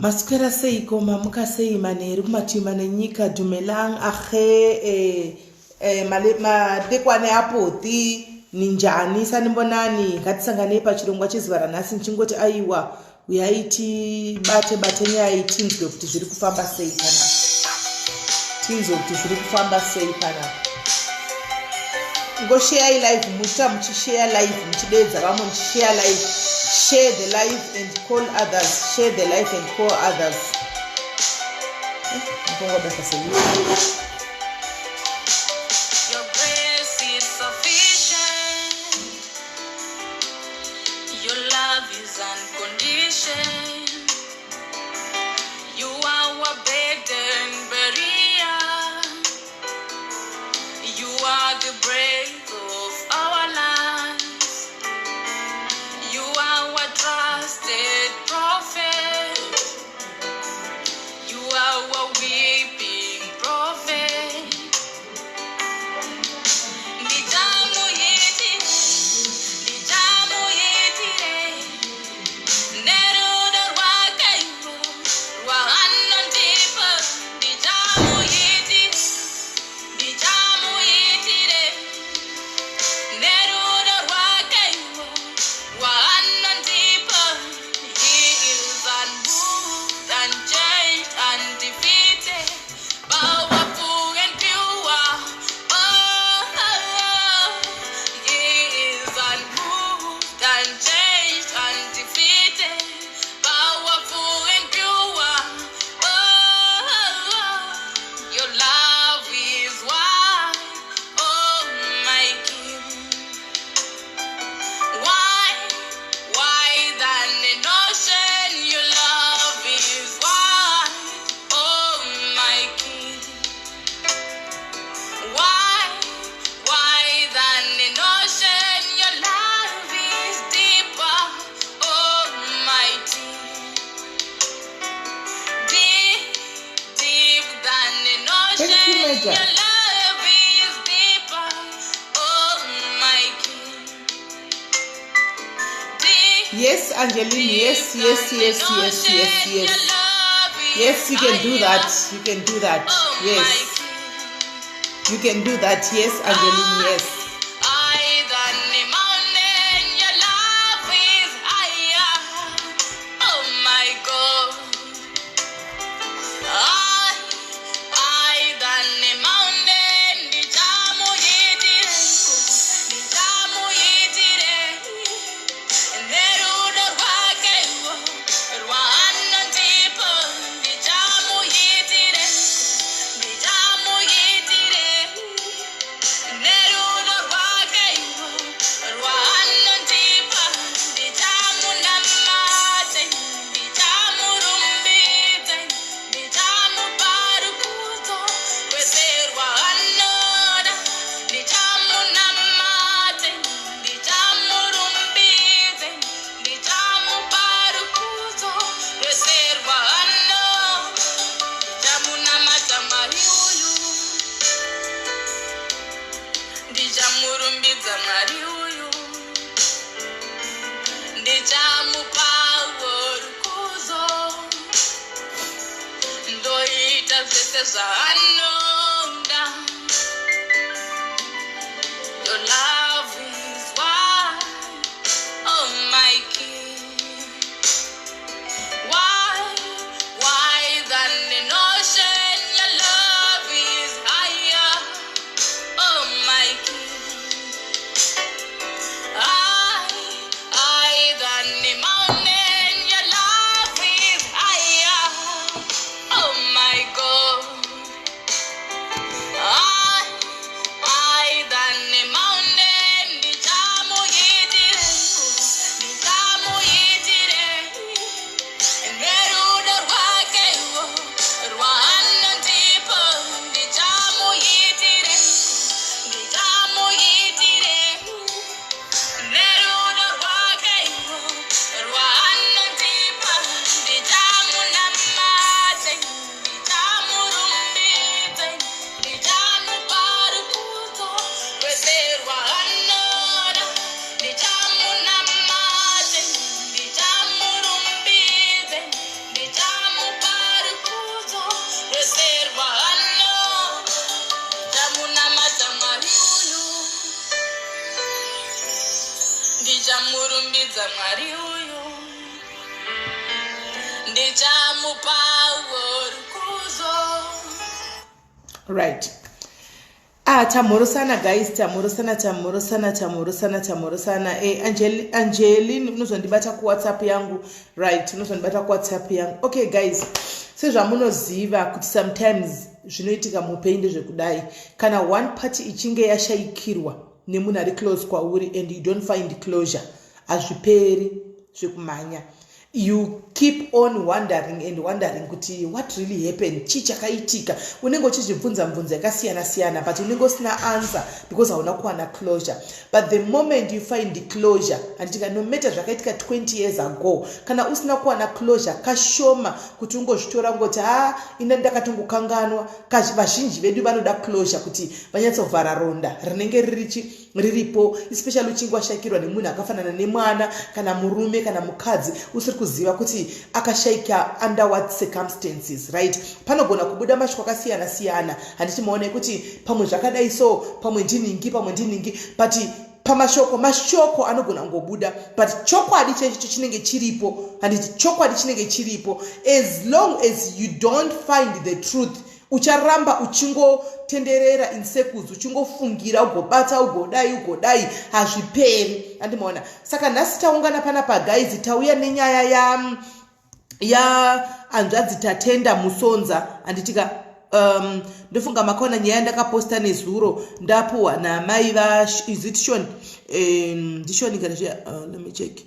Masquera sei koma muka sei maneri kumatima nenyika dumelang ahe madekwane apoti ninjani sanibonani ngatisangane pachirongwa chezuva ranhasi nichingoti aiwa uyaiti bate nyaya tinzwe kuti zviri kufamba sei kana ngoshare live muta muchishare live muchidedza vamwe muchishare live. Share the life and call others. Share the life and call others. Your grace is sufficient. Your love is unconditional. You are our burden barrier. You are the breath of our lives. You are our trusted prophet. You are our weeping prophet. Nijamu yetire, neruda wakaiwo, wahanantipa. Nijamu yetire, neruda wakaiwo, wahanantipa. He is unmoved, unchanged, undefeated, powerful and pure. He is unmoved, unchanged, undefeated, powerful and pure. Your love is wide, oh my King. Wide than an ocean, your love is wide, oh my King. Wide than an ocean, your love is deeper, almighty. Deep than an ocean, Major. your love is deeper, my King. Yes, Angeline. Yes. Yes, you can do that. You can do that. Yes. You can do that. Yes, Angeline. Yes. Higher than the mountain, your love is higher. Oh my God. Higher than the mountain, nijamu yetire, neruda wakaiwo, rwahanantipa. Nijamu yetire, neruda wakaiwo, rwahanantipa. Nijamu namate, nijamu rumbidze, nijamu parukuto, kwese rwahanoda. Nijamu namate, nijamu rumbidze, nijamu parukuto, kwese rwahanoda. Nijamu namata mariuyu, ndichamurumbidza Mwari uyu, ndichamupawo rukudzo, ndoita zvese zvaanoda. Your love is wide, oh my King. Wide than an ocean, your love is higher, oh my King. Higher than the mountain, your love is higher, oh my God. ndapedza mwari uyu ndichamupa rukudzo. Right. Tamorosana guys, tamorosana. Angeline unozondibata ku WhatsApp yangu. Right, unozondibata ku WhatsApp yangu. Okay guys, sezvamunoziva kuti sometimes zvinoitika muupenyu zvekudai kana one party ichinge yashaikirwa nemunhu ari close kwauri and you don't find closure, hazviperi zvekumhanya. You keep on wondering kuti what really happened, chii chakaitika. Unenge uchizvibvunza yakasiyana but unenge usina answer because hauna kuwana closure. But the moment you find the closure, and no matter zvakaitika 20 years ago, kana usina kuwana closure kashoma kuti ungozvitora ngoti ina ndakatongokanganwa. Vazhinji vedu vanoda closure kuti vanyatsovhara ronda rinenge riripo, especially uchinge washakirwa nemunhu akafanana nemwana kana murume kana mukadzi usiri kuziva kuti akashaika under what circumstances, right? Panogona kubuda mashoko akasiyana handiti maone kuti pamwe zvakadai so pamwe ndinhingi but mashoko anogona ngobuda but chokwadi checho chinenge chiripo, handiti chokwadi chinenge chiripo. As long as you don't find the truth, ucharamba uchingotenderera in circles, uchingofungira ugobata ugodai hazviperi. Andimaona saka nhasi taungana panapa guys, tauya nenyaya ya anzvadzi Tatenda Musonza. Anditika ndofunga makaona nyaya ndakaposta nezuro ndapuwa namai vaizitishoni ndishoni kanazviya let me check.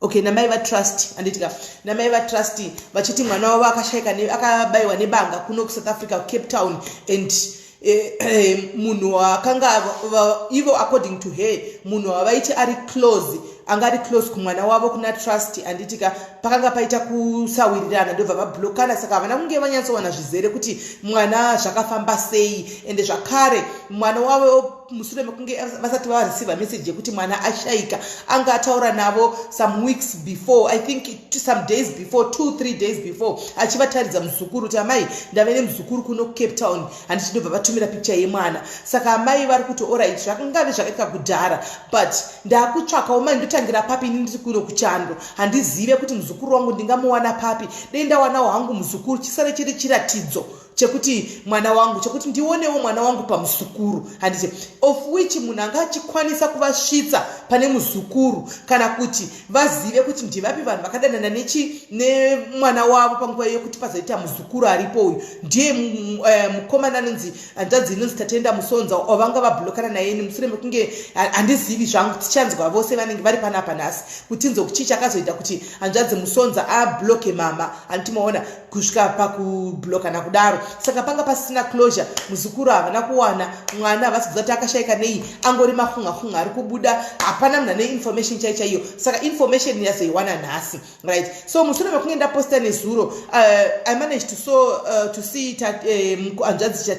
Okay, namai vatrust anditika namai vatrust vachiti mwana wavo akabayiwa nebanga kuno kuSouth Africa Cape Town and munhu wakanga ivo according to her munhu wavaiti ari close angari close kumwana wavo kuna trust anditika pakanga paita kusawirirana ndobva vablokana. Saka havana kunge vanyatsowana zvizere kuti mwana zvakafamba sei ende zvakare mwana wavo mushure mekunge vasati vareceive message yekuti mwana ashaika anga ataura navo some weeks before, I think some days before, 2-3 days before, achivataridza muzukuru kuti amai ndave nemuzukuru kuno Cape Town handiti ndobva vatumira picture yemwana. Saka amai vari kuti alright zvakangave zvakaita kudhara but ndakutsvakawo mai ndotangira papi ndiri kuno kuchando handizive kuti muzukuru wangu ndingamuwana papi. Dei ndawanawo hangu muzukuru chisare chiri chiratidzo chekuti mwana wangu chekuti ndionewo mwana wangu pamuzukuru handiti of which munhu anga achikwanisa kuvasvitsa pane muzukuru kana kuti vazive kuti ndivapi vanhu vakadanana nemwana wavo panguva yokuti pazoita muzukuru aripo uyu ndiye mukomana anonzi hanzvadzi inonzi Tatenda Musonza wavanga vablokana naye mushure mekunge handizivi zvangu tichanzwa vose vanenge vari panapa nhasi kuti tinzwe chii chakazoita kuti hanzvadzi Musonza abloke mama handitimaona kusvika pakublokana kudaro. Saka panga pasina closure, muzukuru havana kuwana, mwana havasi kuziva kuti akashaika nei, angori mafunga ari kubuda, hapana munhu ane information chaiyo. Saka information yazoiwana nhasi, right? So mushure mekunge ndaposta nezuro, I managed to see hanzvadzi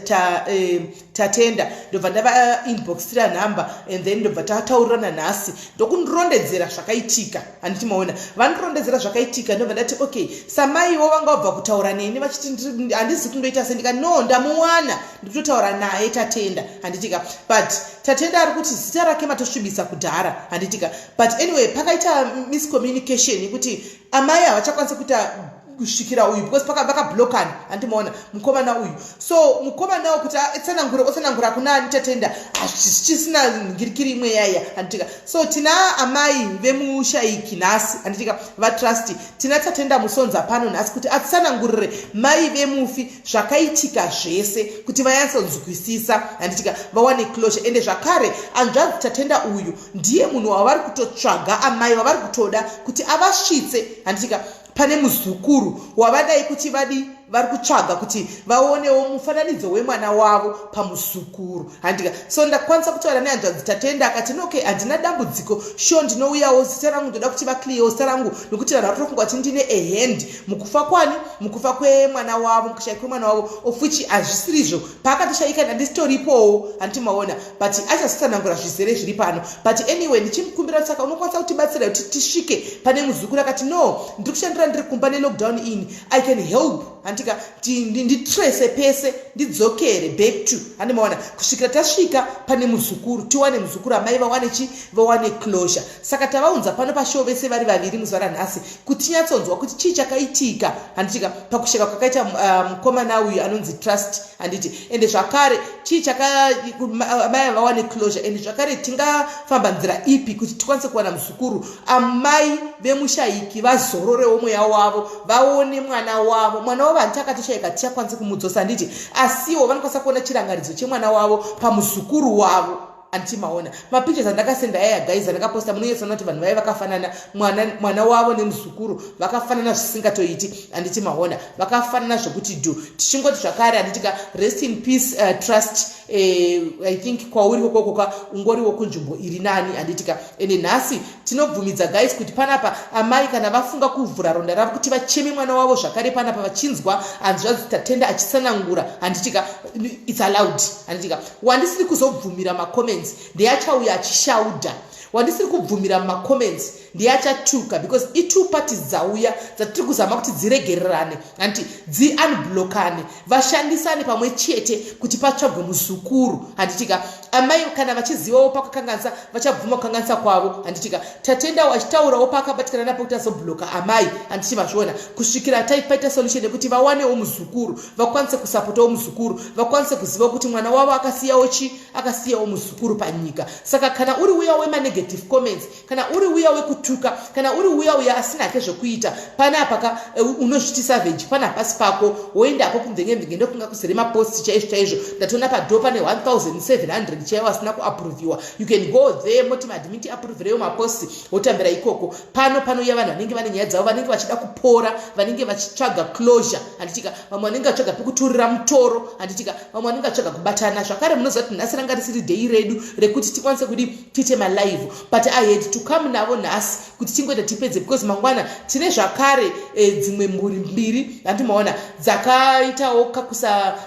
Tatenda ndobva ndava inboxira number and then ndobva tataurirana nhasi ndokundirondedzera zvakaitika. Handitimaona vandirondedzera zvakaitika ndobva ndati okay samaiwo vanga wabva kutaura neni vachiti handisi kundoita sendika no ndamuwana ndikutotaura naye Tatenda handitika but Tatenda ari kuti zita rake matosvibisa kudhara handitika but anyway pakaita miscommunication yekuti amai havachakwanisa kuita kusvikira uyu because vakablokana handimaona mukomana uyu. So mukomanawo kuti otsanangura kuna Tatenda hazvisina ngirikiri imwe yaya handitika. So tina amai vemushaiki nhasi handitika vatrust tina Tatenda Musonza pano nhasi kuti atsanangurire mai vemufi zvakaitika zvese kuti vayatsonzwisisa handitika vawane closure ende zvakare hanzvadzi Tatenda uyu ndiye munhu wavari kutotsvaga amai wavari kutoda kuti avasvitse handitika pane muzukuru wavadai kuti vari kutsvaga kuti vaonewo mufananidzo wemwana wavo pamuzukuru handika. So ndakwanisa kutaura nehanzvadzi Tatenda akati okay handina dambudziko sure ndinouyawo zita rangu ndoda kuti vakliyewo zita rangu nokuti vanhu vatofungwa kuti ndine ahand mukufa kwemwana wavo mukushaika kwemwana wavo of which hazvisirizvo paakatoshaika handisitoripowo handitimaona but achazotsanangura zvizere zviri pano but anyway ndichimukumbira saka unokwanisa kutibatsira kuti tisvike pane muzukuru akati no ndiri kushandira ndiri kumba nelockdown in I can help handika nditrace pese ndidzokere back to handimaona kusvikira tasvika pane muzukuru tiwane muzukuru amai vawane closure. Saka tavaunza pano pashow vese vari vaviri muzuva ranhasi kuti tinyatsonzwa kuti chii chakaitika handitika pakusheka kwakaita mukomana uyu anonzi Trust handiti ende zvakare chii amai vawane closure ende zvakare tingafamba nzira ipi kuti tikwanise kuwana muzukuru amai vemushayiki vazororewo mweya wavo vaone mwana wavo vanti akatishayika tichakwanise kumudzosa handiti asiwo vanokwanisa kuona chirangaridzo chemwana wavo pamuzukuru wavo. Antimaona mapictures andakasenda aya guys andakaposta munoyetsana kuti vanhu vai vakafanana mwana wavo nemuzukuru vakafanana zvisingatoiti anditimaona vakafanana zvokuti tichingoti zvakare anditika rest in peace Trust I think kwauri kokoka ungoriwo kunzvimbo iri nani anditika ende nhasi tinobvumidza guys kuti panapa amai kana vafunga kuvhura ronda ravo kuti vacheme mwana wavo zvakare panapa vachinzwa anzvadzi Tatenda achitsanangura anditika it's allowed anditika wandisiri kuzobvumira macomments ndeyachauya achishauda wandisiri kubvumira mumacomments ndeyachatuka because i2 parties dzauya dzatiri kuzama kuti dziregererane handiti dziunblockane vashandisane pamwe chete kuti patsvagwe muzukuru handitika amai kana vachizivawo pakukanganisa vachabvuma kukanganisa kwavo handitika Tatenda wachitaurawo paakabatikana napo kuti azobloka amai handiti mazviona kusvikira paita solution yekuti vawanewo muzukuru vakwanise kusapotawo muzukuru vakwanise kuziva kuti mwana wavo akasiyawo muzukuru panyika. Saka kana uri uya wemanegative comments kana uri uya wekutuka kana uri uya asina hake zvokuita panapa unozviti savage pana pasi pako woendapo kumvenge ndokunga kuzere mapost chaizvo ndatoona padho pane 1700 chaiwo asina kuaproviwa. You can go there moti madimiti aprovireyo mapost wotambira ikoko panoya vanhu vanenge vane nyaya dzavo vanenge vachida kupora vanenge vachitsvaga closure handitika vamwe vanenge vatsvaga pekuturira mutoro handitika vamwe vanenge vatsvaga kubatana zvakare munoziva kuti nhasi ranga risiri dei redu rekuti tikwanise kudi tiite malive but I had to come navo nhasi kuti tingoita tipedze because mangwana tine zvakare dzimwe mburi mbiri handimaona dzakaitawo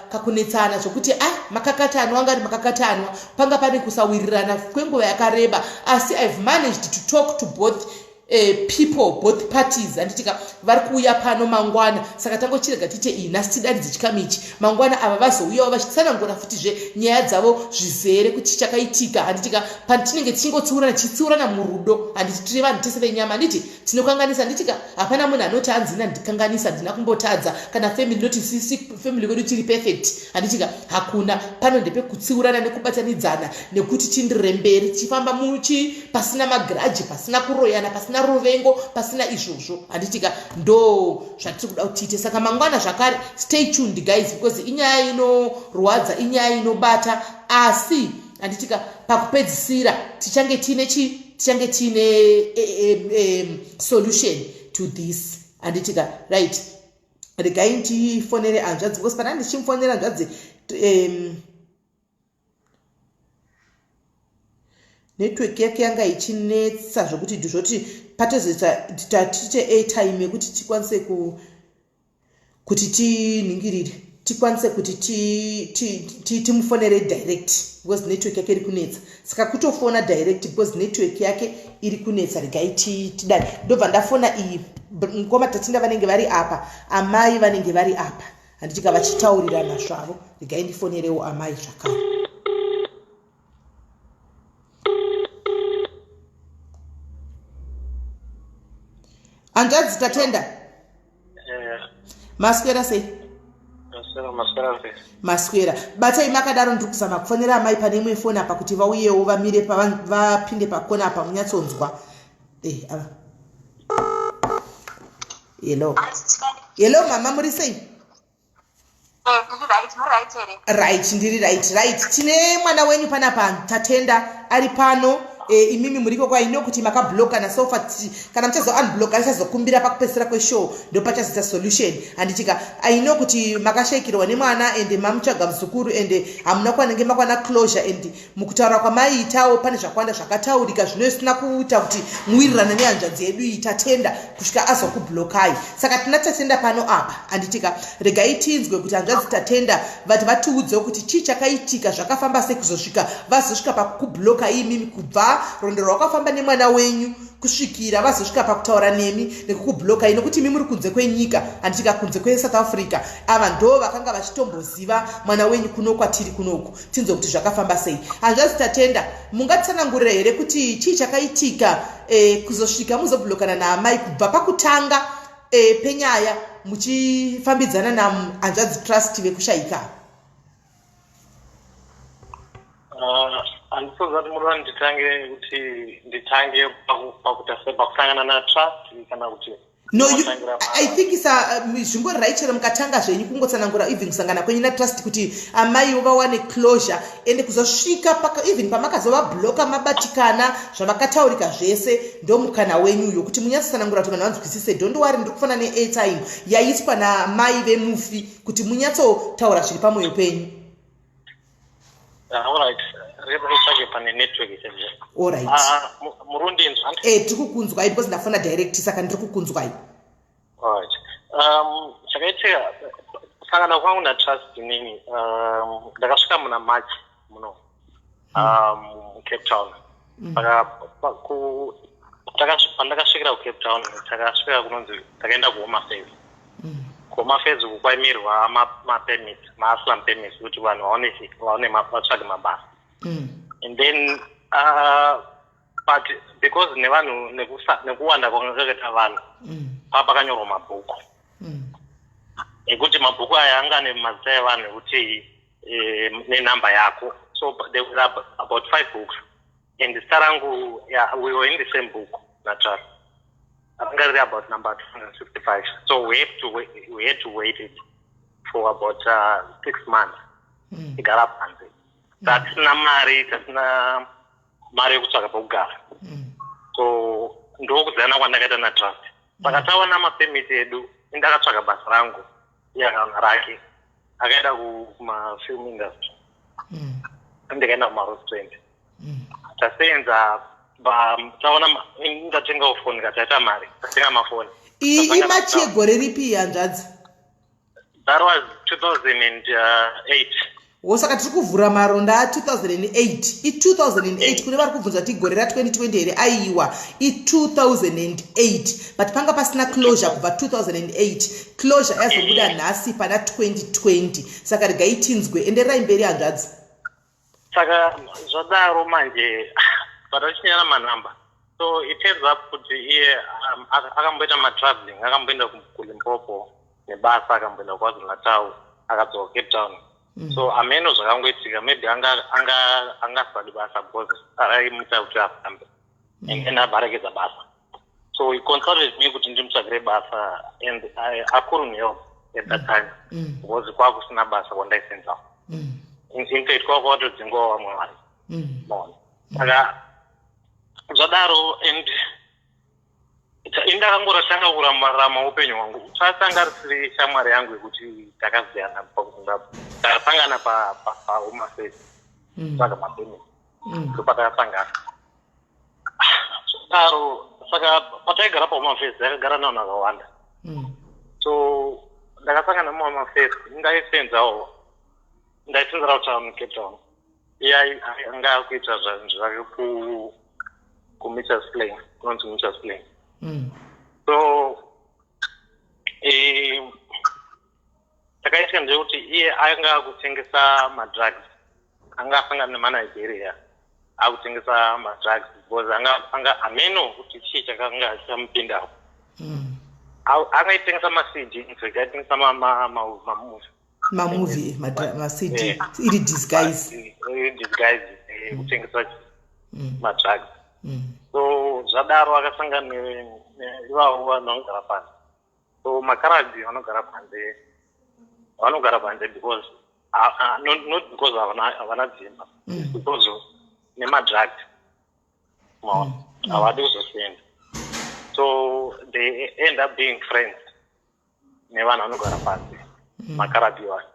kakunetsana zvokuti makakatanwa angari makakatanwa panga pane kusawirirana kwenguva yakareba asi I've managed to talk to both people both parties anditika vari kuuya pano mangwana saka tangochirega tite nhasi tidari dzichikamichi mangwana ava vazouyawo vachitsanangura futizve nyaya dzavo zvizere kuti chakaitika handitika patinenge tichitsiurana murudo handiti tiri vanhu tese venyama handiti tinokanganisa handitika hapana munhu anoti anzina ndikanganisa ndina kumbotadza kana family noti family kwedu tiri perfect handitika hakuna pano ndepekutsiurana nekubatanidzana nekuti tindire mberi tichifamba pasina magiraji pasina kuroyana pasina ruvengo pasina izvozvo handitika ndo zvatiri kuda kutiite. Saka mangwana zvakare stay tuned guys because inyaya inorwadza inyaya inobata asi handitika pakupedzisira tichange tine solution to this handitika right. Regai ndifonere hanzvadzi because pana ndichimufonera hanzvadzi network yake yanga ichinetsa zvokuti ndizvoti patozoita tiite airtime yekuti tikwanise kuti tiningirire tikwanise kuti timufonere direct because network yake iri kunetsa saka kutofona direct because network yake iri kunetsa regai tidai ndobva ndafona iyi mukoma Tatenda vanenge vari apa amai vanenge vari apa handitika vachitaurirana zvavo regai ndifonerewo amai zvakare. Hanzvadzi Tatenda maswera sei? Maswera batai makadaro ndiri kuzama kufonera amai pane imwe foni apa kuti vauyewo vamire vapinde pakona apa munyatsonzwa ava hello mama muri sei? Right ndiri right tine mwana wenyu panapa Tatenda ari pano imimi muriko kwa ino kuti makabloka na sofa kana mchazo unblock alichazokumbira pakupesera kweshow ndo pachazita solution handitika I know kuti makashayikirwa nemwana ende mamutsvaga muzukuru ende hamuna kwanenge makwana closure ende mukutaura kwamaitawo pane zvakwanda zvakataurika zvinosina kuita kuti muwirirane nehanzvadzi yedu Tatenda kusvika azokublokai saka tina Tatenda pano apa handitika regai tinzwe kuti hanzvadzi Tatenda vati vatiudzewo kuti chii chakaitika zvakafamba sei kuzosvika vazosvika pakubloka imimi kubva ronderwa wakafamba nemwana wenyu kusvikira vazosvika pakutaura nemi nekukublokai nokuti imi muri kunze kwenyika handitika kunze kweSouth Africa. Ava ndo vakanga vachitomboziva mwana wenyu kuno kwatiri kunoku tinzwe kuti zvakafamba sei. Hanzvadzi Tatenda, mungatsanangurira here kuti chii chakaitika kuzosvika muzoblokana naamai kubva pakutanga penyaya muchifambidzana nahanzvadzi Trust vekushayika? Andisozati muruva nditange pakutangana naTrust kana kuti no, I think zvimboraichero mukatanga zvenyu kungotsanangura even kusangana kwenyu naTrust kuti amai vawane closure ende kuzosvika even pamakazovabloka mabatikana zvavakataurika zvese ndomukana wenyuyo kuti munyatsotsanangura kuti vanhu vanzwisise. Don't worry, ndiri kufanana neairtime yaiswa namai vemufi kuti munyatsotaura zviri pamwoyo penyu. Alright. Alright. Tiri kukunzwai because ndafona direct saka ndiri kukunzwai. Alright. Chakaitika kusangana kwangu naTrust nini ndakasvika muna March muno Cape Town. Pandakasvikira kuCape Town takasvika kunonzi takaenda kuHome Affairs. Home Affairs kwaimirwa mapermit maaslam permit kuti vanhu vatsvage mabasa. And then but because nevanhu nekuwanda kwakakaita vanhu pakanyorwa mabhuku ekuti mabhuku aya anga nemazita evanhu ekuti nenhamba yako. So there were about 5 books and zita rangu we were in the same book naTrust. I think about number 265. So we had to wait it for about 6 months. It got up and that's not married, that's not married kutsvaga pokugara. So ndokuzana kwandakaita naTrust. Pakatawa namapermit edu indakatsvaga basa rangu yakanha rake akaenda kumafilm industry ndikaenda kumarestaurant tasenza taona ndatenga foni kataita mari tatenga mafoni. Imachi yegore ripi hanzvadzi? That was 2008. Saka tiri kuvhura maronda a2008. I2008 kune vari kubvunza kuti igore ra2020 here aiwa i2008 but panga pasina closure kubva 2008. Closure yazobuda nhasi pana 2020 saka rigaitinzwe enderai mberi hanzvadzi. Saka zvadaro manje patachinyana manhamba. So it turns up kuti iye akamboita matraveling akamboenda kuLimpopo nebasa akamboenda kwaZulu Natal akadzoka Cape Town. So ameno zvakangoitika maybe angasadi basa because araimuita kuti afambe and then abarekedza basa. So he consulted me kuti ndimutsvagire basa and I couldn't help at that time because kwakusina basa kwandaisenzawo. In fact kwakutodzingawo vamwe vari. Saka zvadaro and indakangorashanga kurama upenyu hwangu. Tasanga risiri shamwari yangu yekuti takaziyana takasangana paHome Affairs saka mapermit patakasangana. Zvadaro saka pataigara paHome Affairs yakagara navanhu vakawanda. So ndakasangana muHome Affairs ndaisenzawo ndaisenzera kutaura Cape Town. Iye anga akuita zvanhu zvake kuMitchell's Plain, kunonzi Mitchell's Plain. So takaitika ndekuti iye anga akutengesa madrugs, anga asangana nemanigeria akutengesa madrugs because anga ameno kuti chii chakanga chamupindawo. Angaitengesa macd aitengesa mamovie macd iri disguise kutengesa madrugs. So zvadaro akasangana nevavo vanhu vanogara panze. So makarabhi vanogara panze because not because havana dzimba, because nemadrugs havadi kuzosenda. So they end up being friends nevanhu vanogara panze makarabhi vacho.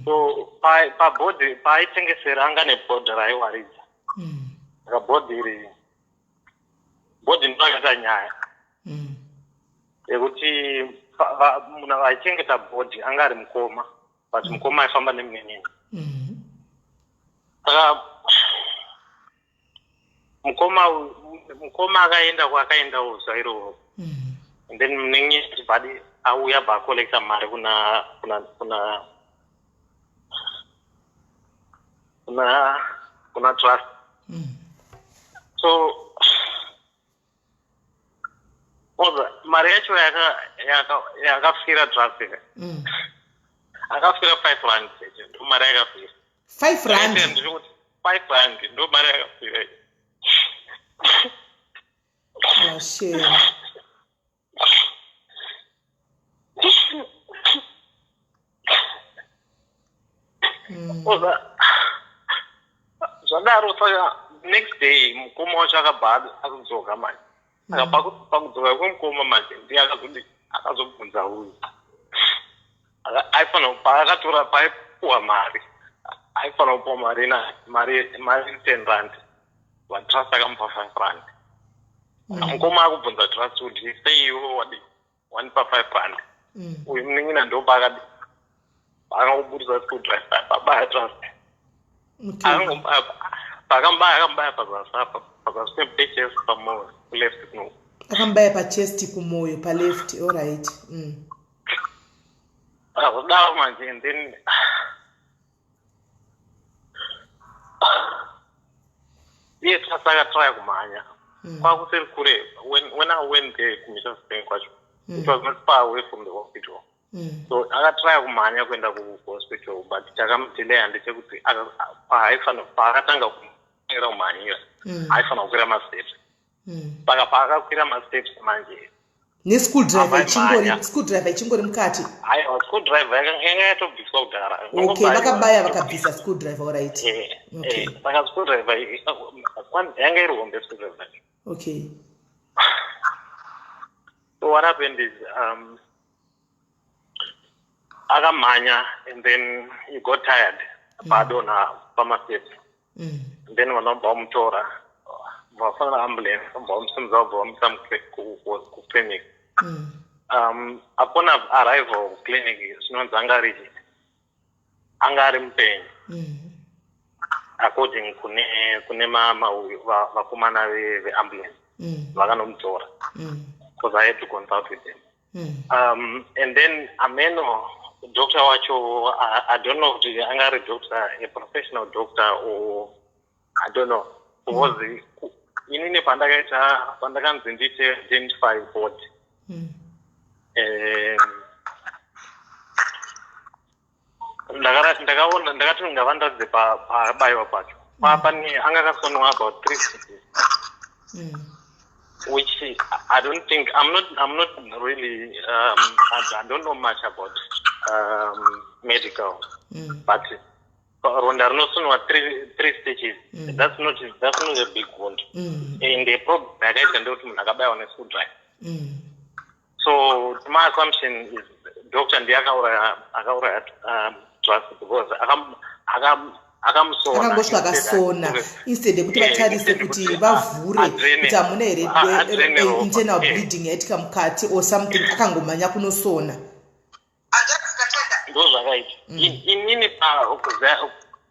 So pabhodhi paaitengesera anga nebhodhi raiwaridza saka bhodhi ndinoakaita nyaya yekuti munhu aichengeta bhodhi anga ari mukoma but mukoma aifamba nemuninini. Saka mukoma akaenda uzwa iroro. And then mnenye badi auya ba collecta mari kuna trust. So oza mari yacho yakafira trust ika. Akafira 5 rand ndo mari yakafira. 5 rand. 5 rand ndo mari yakafira. Oh shit. Oza zvadaro saka next day mukoma wacho akabva akudzoka manje pakudzoka kwemukoma manje ndiye akazobvunza uyu aifanira paakatora paipuwa mari aifanira kupuwa mari 10 rand vatrust akamupa 5 rand. Mukoma akubvunza trust kuti sei iwo wanipa 5 rand uyu munin'ina ndo akangobudisa screwdriver pabaya trust. Akambaya pazasi pechest pamoyo kuleft kuno. Akambaya pachest kumoyo paleft. All right. Akudaro manje and then iye trust akatry kumhanya. Kwakuseri kure when I went there kumisha Spain kwacho. It was not far away from the hospital. So akatry kumhanya kuenda kuhospital but chakamudelay ndechekuti haifanira paakatanga kumira kumhanyira haifanira kukwira masteps. Saka paakakwira masteps manje nescrewdriver ichingori mukati. Aiwa screwdriver yanga yatobviswa kudhara. Okay, vakabaya vakabvisa screwdriver. All right. Okay. Saka screwdriver yanga iri hombe screwdriver. Okay. So what happened is akamhanya and then he got tired. Padona pamasteps. And then vanobva vamutora vafanira ambulance vamusimudza vabva vamuisa kuclinic. Upon arrival clinic zvinonzi anga ari mupenyu according kune vakomana veambulance vakanomutora because I had to consult with them. And then ameno doctor wacho I don't know if anga ari doctor, a professional doctor or I don't know because inini pandakanzi ndite identify board. Ndakati ngavandadze pabayiwa pacho papani anga akasonwa about 3 cities, which I don't think I'm not really I don't know much about medical, but ronda rinosonwa 3 stitches. That's not a big wound. And the problem yakaita ndekuti munhu akabayiwa nescrewdriver. So my assumption is doctor ndiye akauraya trust because akamusona akangosvika akasona instead yekuti vatarise kuti vavhure kuti hamuna here internal bleeding yaitika mukati or something, akangomhanya kunosona. Ndo zvakaita inini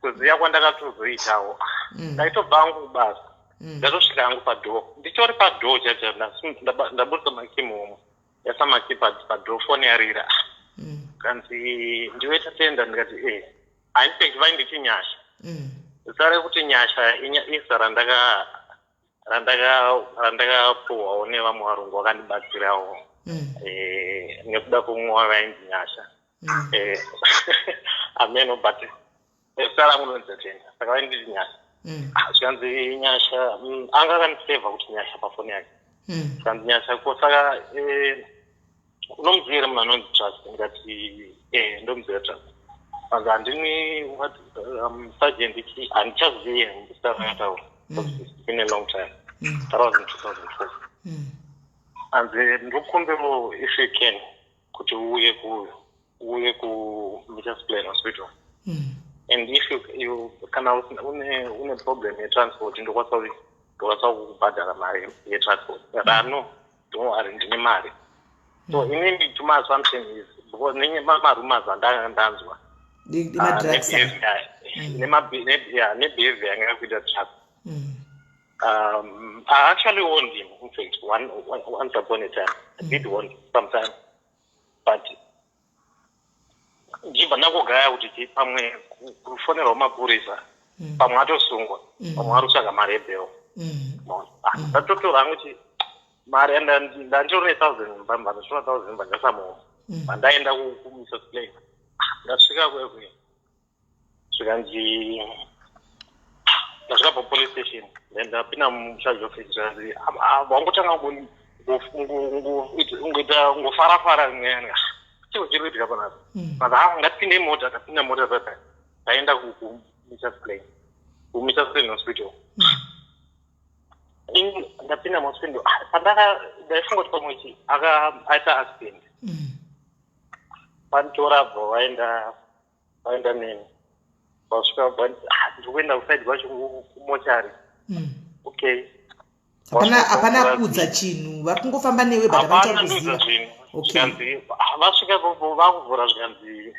kuziya kwandakatozoitawo ndaitobva hangu kubasa ndatosvika hangu padhoo, ndichori padhoo chacho ndaburitsa makimomo yasamaki padhoo foni yarira kanzi ndiwe Tatenda ndikati handipeki vainditi nyasha zita rekuti nyasha isa randakapuhwawo nevamwe varungu vakandibatsirawo nekuda kumwa vaindi nyasha ameno but zita rangu ndinonzi Tatenda saka vainditi nyasha zvikanzi nyasha anga akandisevha kuti nyasha pafoni yake zvikanzi nyasha ko saka unomuziira munhu anonzi trust ndikati ndomuziira trust kanzi handini sergeant ichi handichazivi zita rakataura in a long time. That was in 2004 and ndikukumbiro if you can kuti uye kuMitchell's Plain Hospital and if you kana une problem yetransport ndokwanisa kukubhadhara mari yetransport rano don't worry ndine mari. So inini tuma assumption is because marumas andanzwa nebehavior yanga kuita trust I actually warned him, in fact, once upon a time. I did warn him sometime. But jibva nangogaya kuti pamwe kufonera mapurisa pamwe atosungwa pamwe arutsvaga mari yebhero ndatotora hangu kuti mari ndandione 1000 mbamba ndasvika 1000 mbamba ndasamuona pandaenda kuMrs. Plain ndasvika kwekwe ndasvika papolice station then ndapinda mucharge office zvanzi wangotanga ngofarafara mweanga chiro chiri kuitika panapa saka ngatipinde mota tapinda mota papa taenda kuMrs. Plain hospital ndapinda muhospital ndaifunga kuti pamwe chi aita accident pantora bva vaenda neni vasvika ndikuenda kusaidi kwacho kumochari okay hapana kuudza chinhu vari kungofamba newe but hapana zvikanzi vasvika popo vakuvhura zvikanzi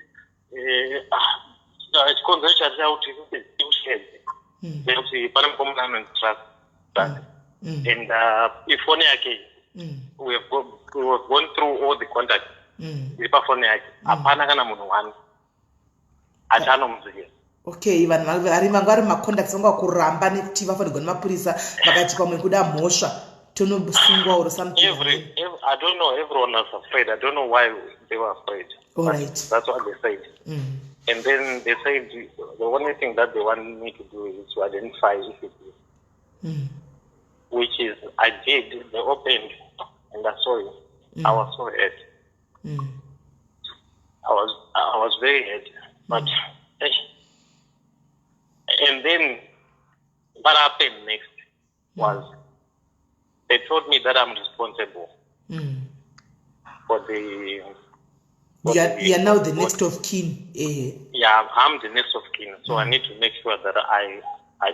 chikonzero chacho kuti ushedze nekuti pane mukomana anonzi trust and ifoni yake we have gone through all the contacts iri pafoni yake hapana kana munhu wani achanomudzikira okay vanhu vari vari macontacts vanga kuramba nekuti vafanirwa nemapurisa vakati pamwe kuda mhosva tonosungwa or something. I don't know, everyone was afraid. I don't know why they were afraid. All right. That's what they said. And then they said the only thing that they want me to do is to identify if it is. Which is, I did. They opened and I saw it. I was so hurt. I was very hurt. But and then what happened next was they told me that I'm responsible for the. You are now the next of kin. Yeah, I'm the next of kin. So I need to make sure that I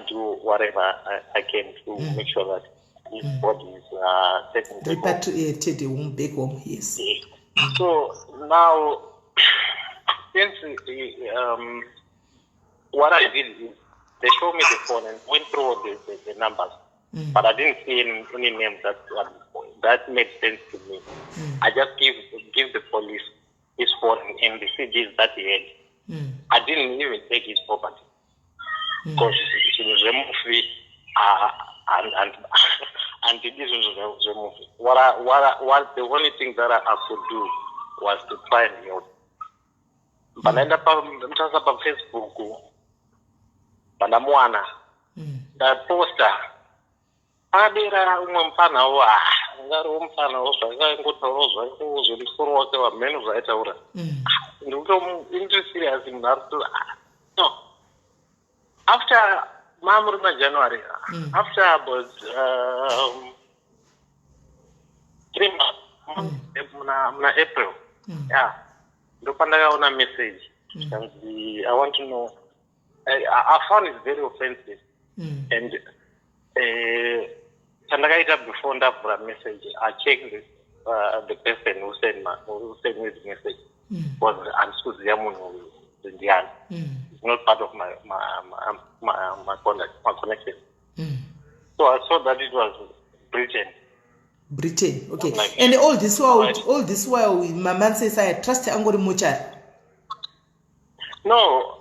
do whatever I can to make sure that his body is taken care of. Repatriated back home, yes. So now, since what I did is they showed me the phone and went through all the numbers, but I didn't see any name that made sense to me. I just give the police his phone and the CDs that he had. I didn't even take his property because it was removed and it was removed. What the only thing that I could do was to try and help. But I ended up on Facebook. Pandamuana that poster adira umwe mfana wa ngari umfana zvakangotaurazva zvemusoro wake wamhenu zvaitaura ndikuto serious munhu no after mamuri majanuary after about 3 months muna April yeah ndopandakaona message I want to know. I found it very offensive. And before that message, I checked the person who sent me the message was Indian. It's not part of my connection. So I saw that it was Britain. Okay. Like, and all this while, my man says I trust Angori Mucha. No.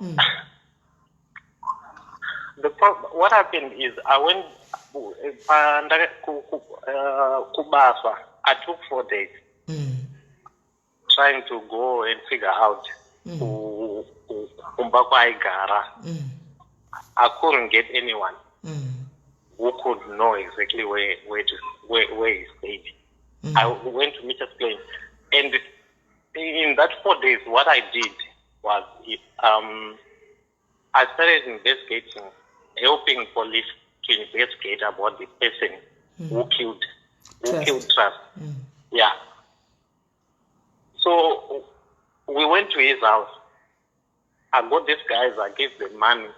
What happened is I went Kubasa. I took 4 days trying to go and figure out I couldn't get anyone who could know exactly where he stayed. I went to Mrs. Plain, and in that 4 days, what I did was I started investigating, helping police to investigate about the person who killed Trust. Yeah. So we went to his house. I got these guys. I gave them money.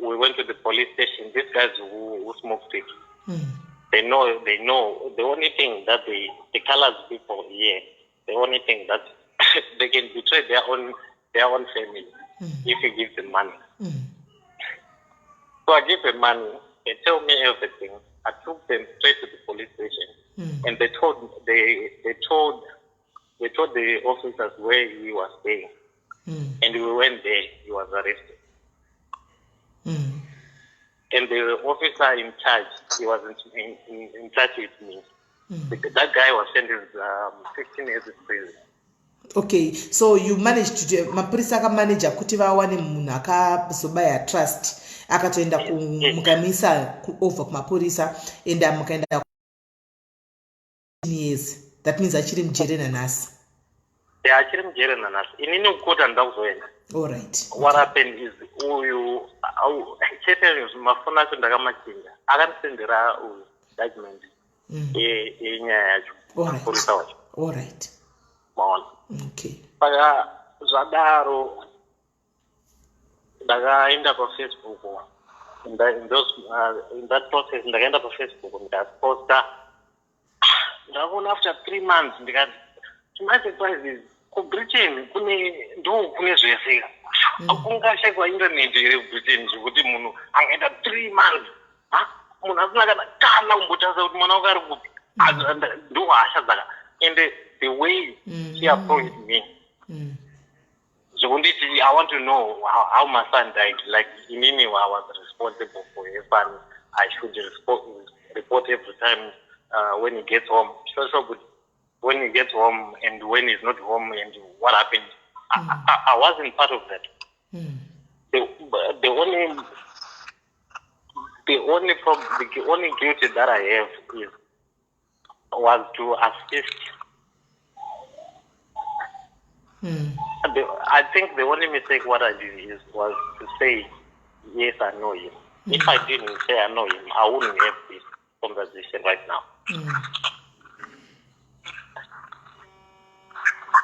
We went to the police station. These guys who smoked it. They know. The only thing that the colors people here, the only thing that they can betray their own family if you give them money. So I gave them money. They tell me everything. I took them straight to the police station, and they told the officers where he was staying, and we went there. He was arrested, and the officer in charge, he was in touch with me. That guy was sentenced 15 years in prison. Okay, so you managed to do mapurisa akamanager kuti vawane munhu akazobaya trust akatoenda mukamisa over kumapurisa and mukaenda years. That means achiri mujere nanhasi. Yeah, achiri mujere nanhasi. Inini kukota ndakuzoenda. All right. What happened is chete mafoni acho ndakamachinja akandisendera document yenyaya yacho mapurisa wacho. All right. Maona. Okay. Paka zvadaro ndakaenda paFacebook in that process ndakaenda paFacebook ndikaposta ndakaona after 3 months ndikati my surprise is kuBritain kune zvese akungashekwa internet here kuBritain zvekuti munhu angaita 3 months munhu asina kana kumbotaridza kuti mwana wake ari kupi ndo hasha dzaka and the way she approached me. So I want to know how my son died. Like, in any way, I was responsible for his son. I should report every time when he gets home. So when he gets home and when he's not home and what happened. I wasn't part of that. The only duty that I have was to assist. I think the only mistake what I did was to say yes, I know him. If I didn't say I know him, I wouldn't have this conversation right now.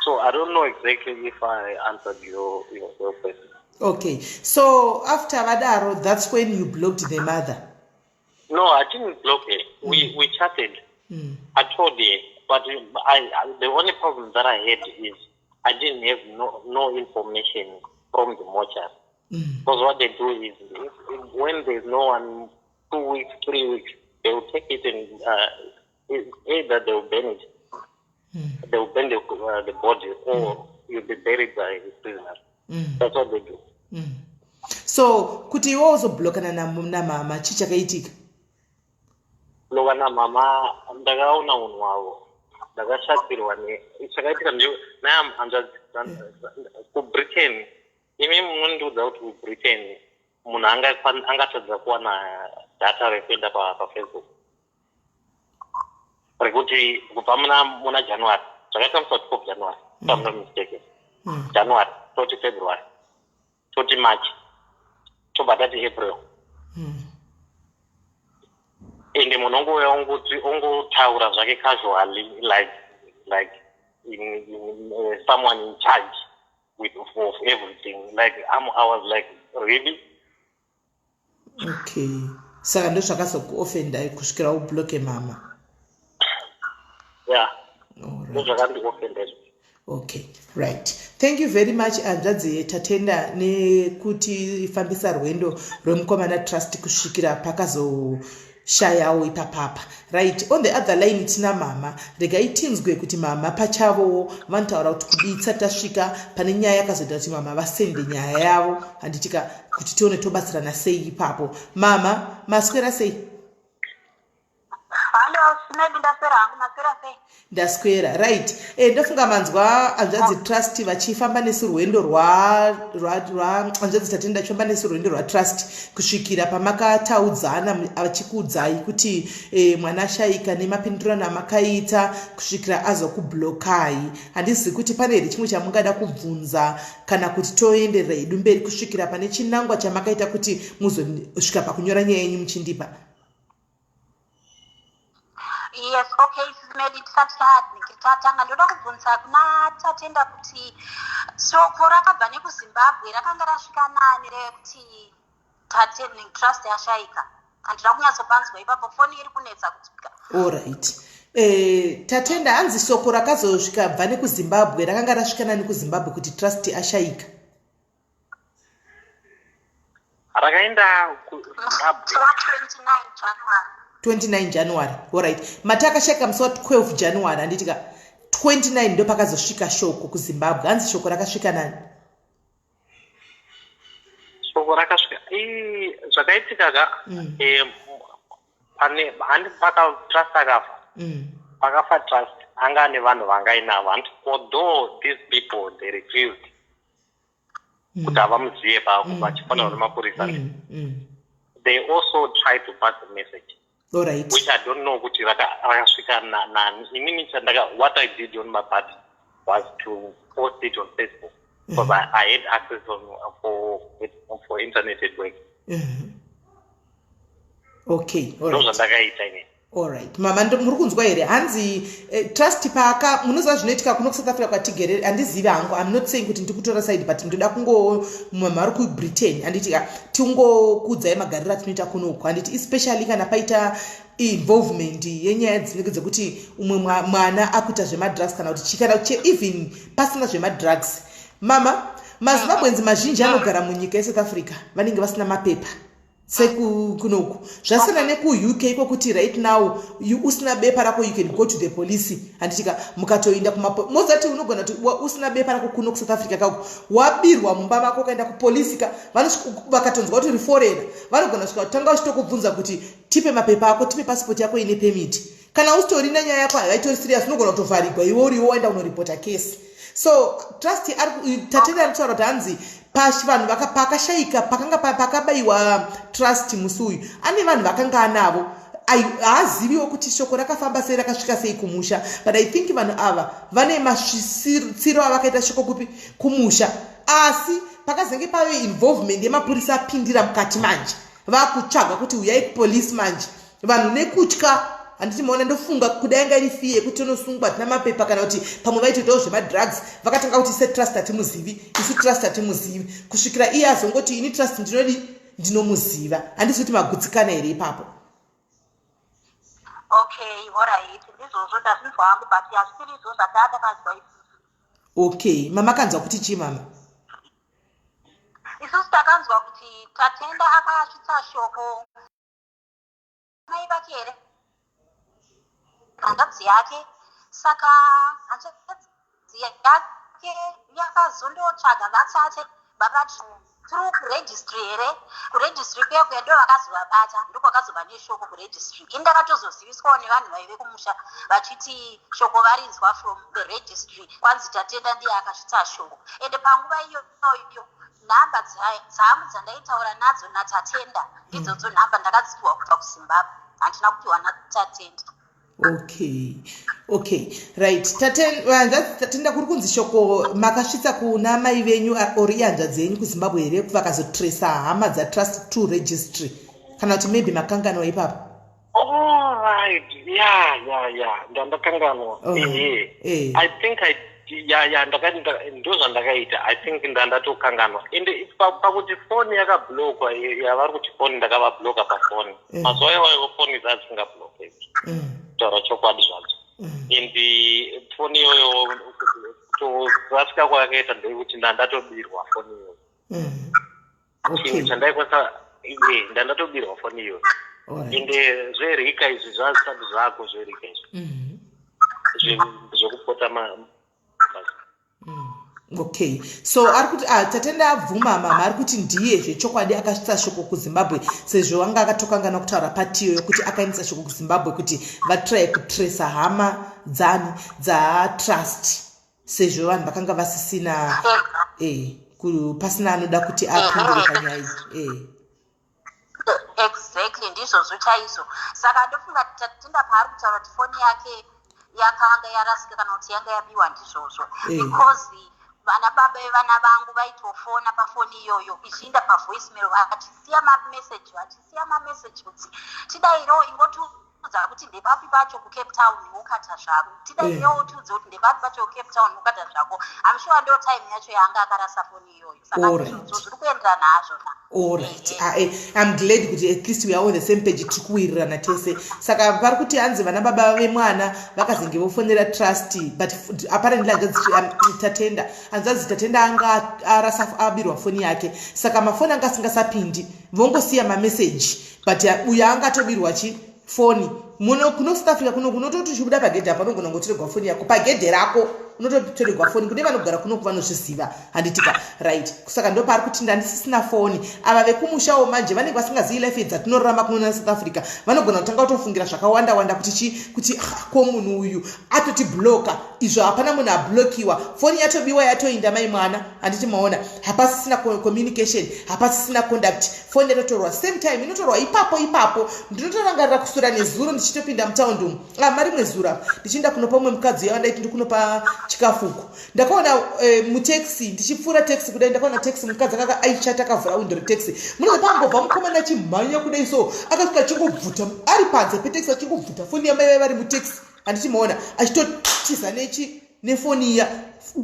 So I don't know exactly if I answered your question. Okay, so after Vadaro, that's when you blocked the mother. No, I didn't block her. We chatted. I told her, but the only problem that I had is I didn't have no information from the mortuary. Because what they do is, when there's no one, 2 weeks, 3 weeks, they will take it and either they will burn it, they will burn the body, or you'll be buried by the prisoner. That's what they do. So, could you also block na mama chichakaitika? Block na mama ndakaona unhu wavo. Ndakashatirwa chakaitika ndio naye kuBritain imi munondiudza kuti kuBritain munhu angatadza kuwana data rekuenda paFacebook rekuti kubva muna January zvakaita musi 12 January I'm not mistaken January toti February toti March tobva tati April ende munhu ongotaura zvake casually like in someone in charge of everything. Like I was like, really? Okay. Saka ndo zvakazokuofenda kusvikira ubloke mama. Yeah. All right. Okay, right. Thank you very much Anzadzi Tatenda nekuti fambisa rwendo rwemukomana trust kusvikira pakazoshaya ipapapa. Right, on the other line tina mama regai tinzwe kuti mama pachavo vantaura kuti kuditsa tasvika pane nyaya yakazoita kuti mama vasende nyaya yavo handitika kuti tione tobatsirana sei ipapo. Mama maswera sei? Hello, Smeli ndaswera hangu maswera sei? Ndaswera, right. Ndofunga manzwa Anzadzi trust vachifamba nesurwendo rwa Anzadzi Tatenda achifamba nesurwendo rwa trust kusvikira pamakataudzana vachikuudzai kuti mwana shaika nemapindurano amakaita kusvikira azokublokai. Handizivi kuti pane here chimwe chamungada kubvunza kana kuti toenderera hedu mberi kusvikira pane chinangwa chamakaita kuti muzosvika pakunyora nyaya yenyu muchindipa. Yes, okay, Smeli tatanga ndoda kubvunza kuna Tatenda kuti soko rakabva nekuZimbabwe rakanga rasvika nani rekuti Tatenda trust yashaika. Handina kunyatsopanzwa ipapo foni iri kunetsa kutsvika. All right. Tatenda hanzi soko rakazosvika bva nekuZimbabwe rakanga rasvika nani kuZimbabwe kuti trust ashaika. rakaenda 29 January. Alright. Matakasheka musi wa 12 January handitika 29 ndo pakazosvika shoko kuZimbabwe. Hanzi shoko rakasvika nani? Shoko rakasvika zvakaitika ka pane handi trust akafa. Pakafa trust anga ane vanhu vangainavo, and although these people they refused kuti havamuzive vachifanirwa nemapurisa, they also tried to pass the message. Alright. Which I don't know kuti rakasvika nani. Inini what I did on my part was to post it on Facebook because I had access for internet at work. Okay, alright. Ndozvandakaita ini. Alright. Mama muri kunzwa here hanzi trust paka munoziva zvinoitika kuno kuSouth Africa kwatigere handizivi hangu. I'm not saying kuti ndikutora side but ndoda kungo mama ari kuBritain handitika tingokudzai magariro atinoita kunoku handiti especially kana paita involvement yenyaya dzinenge dzekuti umwe mwana akuita zvemadrugs kana kuti chikana even pasina zvemadrugs. Mama maZimbabwenzi mazhinji anogara munyika yeSouth Africa vanenge vasina mapepa sekunoku zvasiyana nekuUK iko kuti right now usina bepa rako you can go to the police handitika mukatoinda mozati unogona kuti usina bepa rako kuno kuSouth Africa kako wabirwa mumba mako kaenda kupolisi vakatonzwa kuti uri foreigner vanogona kusvika kutanga uchitokubvunza kuti tipe mapepa ako, tipe passport yako ine permit. Kana usitori nenyaya yako haitori serious unogona kutovharigwa iwe uriwo waenda unoripota case. So trust Tatenda anotaura kuti hanzi pashi vanhu pakashayika pakabayiwa trust musi uyu ane vanhu vakanga anavo haaziviwo kuti shoko rakafamba sei rakasvika sei kumusha, but I think vanhu ava vane masvisiro avakaita shoko kupi kumusha, asi pakazenge pave involvement yemapurisa apindira mukati manje vakutsvaga kuti uyai kupolisi manje vanhu nekutya handiti maona ndofunga kudai anga iri fiye kuti unosungwa tina mapepa kana kuti pamwe vaitoitawo zvemadrugs vakatanga kuti setrust hatimuzivi isu trust hatimuzivi kusvikira iye azongoti ini trust ndinomuziva. Handisi kuti magutsikana here ipapo. Okay, alright. Ndizvozvo ndazinzwa hangu but hazviri izvo zvataatakazwa isusu. Okay, mama kanzwa kuti chii mama? Isusu takanzwa kuti Tatenda akasvitsa shoko mai vake here hanzvadzi yake, saka hanzvadzi yake yakazondotsvaga vatsate baba through kuregistry here, kuregistry kwekwe ndo vakazovabata ndokwakazova neshoko kuregistry. Ini ndakatozoziviswawo nevanhu vaive kumusha vachiti shoko varinzwa from the registry kwanzi Tatenda ndiye akasvitsa shoko, ende panguva iyoyo nhamba dzangu dzandaitaura nadzo naTatenda idzodzo nhamba ndakadzipiwa kubva kuZimbabwe, handina kupiwa naTatenda. Okay, right. Tatenda kuri kunzi shoko makasvitsa kuna mai venyu ori hanzvadzi yenyu kuZimbabwe here vakazotresa hama dzatrust to registry kana kuti maybe makanganwa ipapo? Alright, yeah, ndandakanganwa. I think ndozvandakaita. I think ndandatokanganwa. Ende pakuti phone yakablokwa yavari kuti phone ndakavabloka pafone. Mazuva iwayo phone dzadzingabloke. Taura chokwadi zvadzo. Ende phone iyoyo kutosvika kwakaita ndekuti ndandatobirwa phone iyoyo. Chandaikwanisa ndandatobirwa phone iyoyo. Ende zverika izvi zvazisati zvako zverika izvi. Zvokupota Okay, so arikuti Tatenda abvuma mama arikuti ndiye zvechokwadi akasvitsa shoko kuZimbabwe sezvo wanga akatokangana kutaura patiyo yokuti akaendesa shoko kuZimbabwe kuti vatry kutresa hama dzani dzatrust sezvo vanhu vakanga vasisina pasina anoda kuti apindure panyaya idzi. Exactly, ndizvozvo chaizvo. Saka ndofunga Tatenda paari kutaura kuti foni yake yakanga yarasika kana kuti yanga yabiwa ndizvozvo, because vana baba vevana vangu vaitofona pafoni iyoyo ichiinda pavoicemail vachisiya mamessage kuti tidairo ingoti kuti ndepapi pacho kuCape Town ukata zvako tidaiyewo utiudze kuti ndepapi pacho kuCape Town ukata zvako I'm sure ndo time yacho yanga akarasa foni iyoyo saka zviri kuenderana nazvo na alright I'm glad kuti at least we are on the same page tiri kuwirirana tese saka vari kuti hanzi vana baba vemwana vakazenge vofonera trust but apparently hanzi Tatenda hanzi Tatenda anga arasa abirwa foni yake saka mafoni anga asingasapindi vongosiya mameseji but uyo anga atobirwa foni kuno South Africa kunototi chibuda pagedhe apa unogona ngotorerwa foni yako pagedhe rako unototorerwa foni kune vanogara kuno kuvanozviziva handitika right saka ndo pari kuti ndandisisina foni ava vekumushawo manje vanenge vasingazivi life dzatinorarama kuno na South Africa vanogona kutanga kutofungira zvakawanda wanda kuti ko munhu uyu atotibloka izvo hapana munhu ablokiwa foni yatobiwa yatoinda mai mwana handiti maona hapasisina communication hapasisina conduct foni yatotorwa same time inotorwa ipapo ndinotorangarira kusura nezuro ndichitopinda mutaundi umu marimwe zura ndichienda kunopa umwe mukadzi yavandaiti ndikunopa chikafuku ndakaona mutaxi ndichipfuura taxi kudai ndakaona taxi mukadzi akanga aichata akavhura windo retaxi munozopambobva mukomana achimhanya kudai so akasvika achingobvuta ari panze petaxi achingobvuta foni yamai vai vari mutaxi handichimaona achitotiza nefoni iya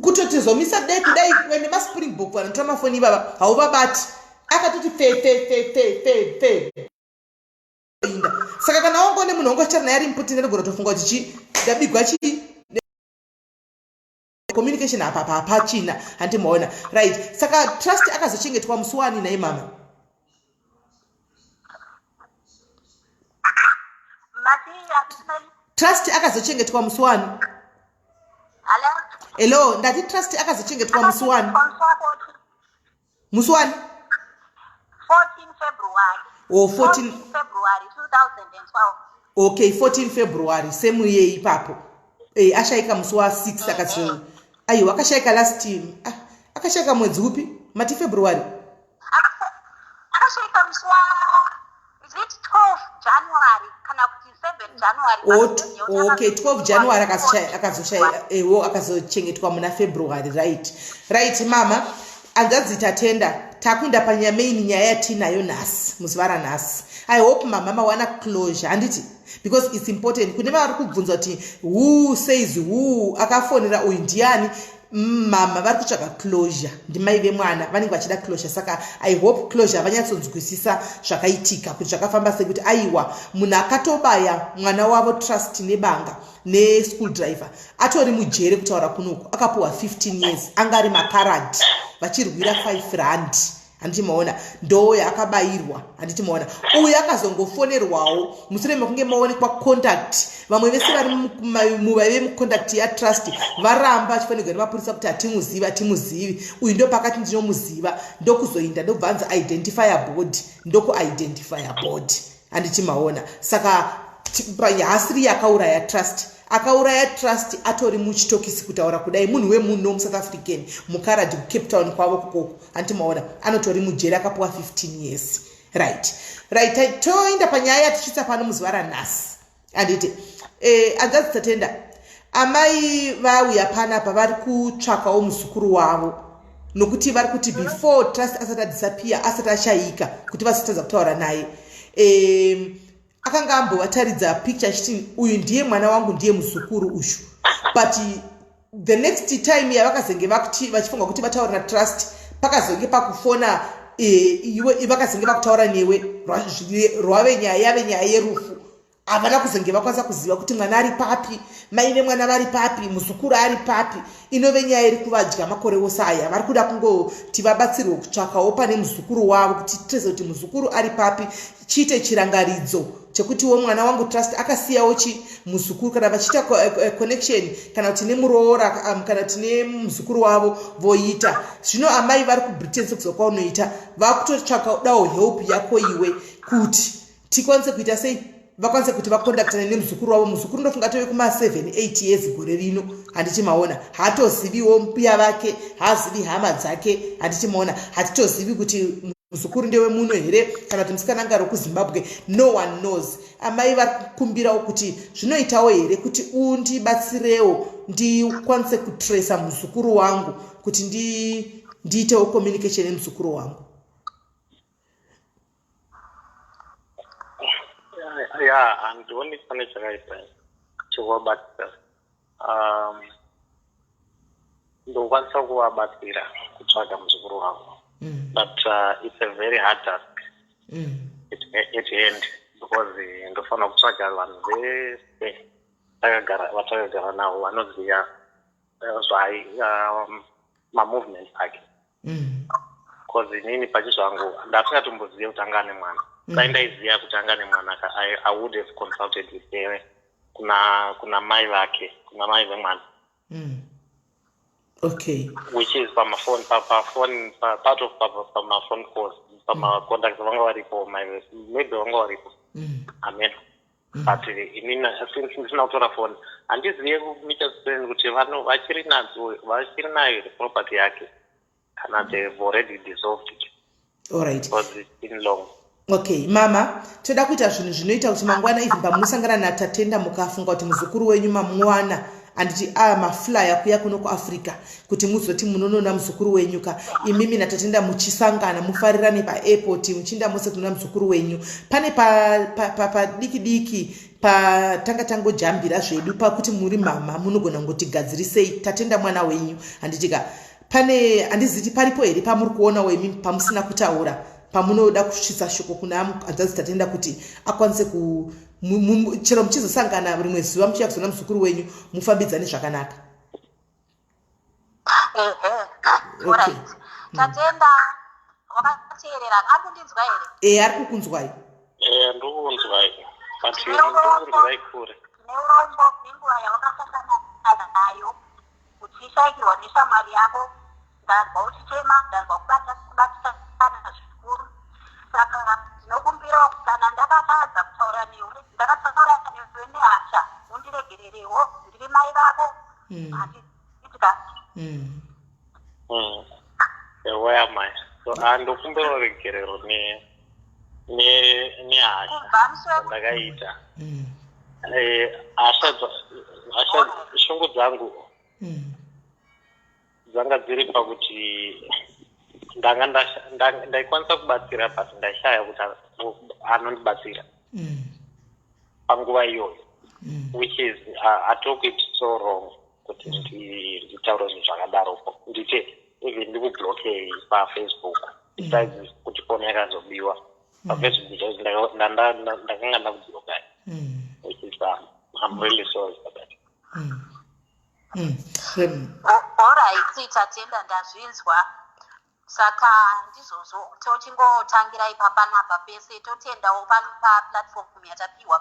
kutotizomisa dai kudai wene maspringbok vanotora mafoni ivava hauvabati akatoti fe saka kana wangone munhu wangochitara naye ari muputini anogona kutofunga kuti ndabigwa communication apa hapachina handimaona right saka trust akazochengetwa musi wani naye mama trust akazochengetwa musi wani hello ndati trust akazochengetwa musi wani musi wani 14 February. Oh, 14 February 2012. Okay, 14 February same year ipapo ashaika musi wa 6 akazo aiwa akashaika last team akashaika mwedzi upi mati February akashaika musi wa is it 12 January kana kuti 7 January okay 12 January akazochengetwa muna February right mama anzadzi Tatenda takuinda panyamaini nyaya yatinayo nhasi muzivara nhasi I hope mama wana closure handiti because it's important kune vari kubvunza kuti who says who akafonera uyu ndiani mama vari kutsvaga closure ndimai vemwana vanenge vachida closure saka I hope closure vanyatsonzwisisa zvakaitika kuti zvakafamba sekuti aiwa munhu akatobaya mwana wavo trust nebanga neschool driver atori mujere kutaura kunoku akapuwa 15 years anga ari makaradi vachirwira 5 rand handimaona ndoyo akabayirwa handimaona uyu akazongofonerwawo mushure mekunge maonekwa contact vamwe vese vari muvaive mucontact yatrust varamba achifanirwa nemapurisa kuti hatimuzivi uyu ndo pakati ndinomuziva ndokuzoinda ndobva anzi identifier board ndokuidentifier board handichimaona saka hasiri yakauraya trust atori muchitokisi kutaura kudai munhu wemunhu muSouth African mukaradi kuCape Town kwavo kukoko handimaona anotori mujeri akapuwa 15 years right toenda panyaya tichitsa pano muzivara nhasi handiti anzadzi Tatenda amai vauya panapa vari kutsvakawo muzukuru wavo nokuti vari kuti before trust asati adisappear asati ashayika kuti vasitadza kutaura naye akanga ambovataridza picture achiti uyu ndiye mwana wangu ndiye muzukuru uyu but the next time yavakazenge vachifunga kuti vataurira trust pakazonge pakufona iwe vakazenge vakutaura newe rwave nyaya yerufu havana kuzenge vakwanisa kuziva kuti mwana ari papi mai vemwana vari papi muzukuru ari papi inove nyaya iri kuvadya makore ose aya vari kuda kungoti vabatsirwe kutsvakawo pane muzukuru wavo kuti titeze kuti muzukuru ari papi chiite chirangaridzo chekutiwo mwana wangu trust akasiyawo muzukuru kana vachiita connection kana kuti nemuroora kana kuti nemuzukuru wavo voita zvino amai vari kubritain sekuziva kwaunoita vakutotsvaka dawo help yako iwe kuti tikwanise kuita sei vakwanise kuti vakondaktane nemuzukuru wavo muzukuru ndofunga tove kuma7-8 years gore rino handichimaona hatoziviwo mbuya vake haazivi hama dzake handichimaona hatitozivi kuti muzukuru ndewe muno here kana kuti musikana anga rokuZimbabwe no one knows amai vari kukumbirawo kuti zvinoitawo here kuti undibatsirewo ndikwanise kutresa muzukuru wangu kuti ndiitewo communication nemuzukuru wangu Yeah, handioni pane chakaita chekuvabatsira. Ndokwanisa kuvabatsira kutsvaga muzukuru wavo. But it's a very hard task at end because ndofana kutsvaga vanhu vese vatakagara navo vanoziva mamovement ake. Because inini pachi zvangu ndasingatomboziva kuti anga ane mwana. Dai ndaiziva kuti anga ane mwana I would have consulted with them kuna mai vake, kuna mai vemwana. Okay. Which is part of my phone calls, contacts vanga varipo, maybe vanga varipo. Amen. But since ndisina kutora phone, handizive kumita friend kuti vanhu vachiri nayo property yake kana they've already dissolved it. All right. Because it's been long. Okay, mama, toda kuita zvinhu zvinoita kuti mangwana even pamunosangana natatenda mukafunga kuti muzukuru wenyu mamwana anditi maflyer kuya kuno kuAfrica kuti muzoti munonona muzukuru wenyu ka imimi natatenda muchisangana mufarirane paairport muchinda mose kunona muzukuru wenyu pane pa diki tanga tangojambira zvedu pakuti muri mama munogona ngotigadzirisei tatenda mwana wenyu anditika pane andiziti paripo here pamuri kuona wemi pamusina kutaura pamunoda kusvitsa shoko kuna anzazi tatenda kuti akwanise chero muchizosangana rimwe zuva muchiya kuzona muzukuru wenyu mufambidzane zvakanaka. Okay. Tatenda wakateerera ari kundinzwa here? Ari kukunzwai. Ndikukunzwai. But ndikukunzwai kure. Neurombo nenguva yawakasangana nayo uchishayikirwa neshamwari yako ndanzwa uchichema ndanzwa kubatisana zvikuru saka ndinokumbirawo kana ndakatadza kutaura newe ndakataura newe nehasha undiregererewo ndiri mai vako handiitika where am I? So ndokumbirawo regerero nehasha ndakaita hasha shungu dzangu dzanga dziri pakuti ndaikwanisa kubatsira but ndashaya kuti anondibatsira panguva iyoyo, which is I took it so wrong kuti nditaure zvinhu zvakadaropo ndite even ndikubloke paFacebook besides kuti foni yakazobiwa paFacebook ndakanga ndakubloka, which is I'm really sorry for that. Alright, Tatenda ndazvinzwa. Saka ndizvozvo tochingotangira ipapa napa pese totendawo pano paplatform yatapiwa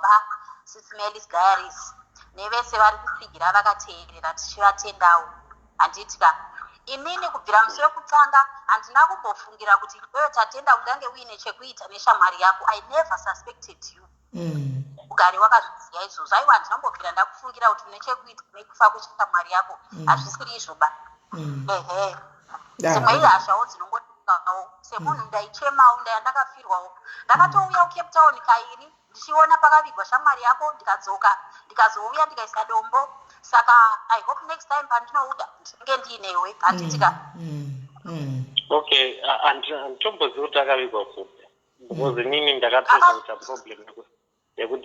Sis Melly's Diaries nevese vari kusigira vakateerera tichivatendawo. Handitika inini kubvira musi wekutanga handina kumbofungira kuti iwewe Tatenda ungange uine chekuita neshamwari yako. I never suspected you. Ugari wakazviziva izvozvo. Aiwa handinombobvira ndakufungira kuti une chekuita nekufa kweshamwari yako. Hazvisiri izvoba. Dzimwe ihashawo dzinongoikawo semunhu ndaichemawo ndakafirwawo ndakatouyawo Cape Town kairi ndichiona pakavigwa shamwari yako ndikadzoka ndikazouya ndikaisa dombo. Saka I hope next time pandinouda ndinenge ndiinewe. Handitika okay, anditomboziva kuti akavigwa futi because inini ndakatoita problem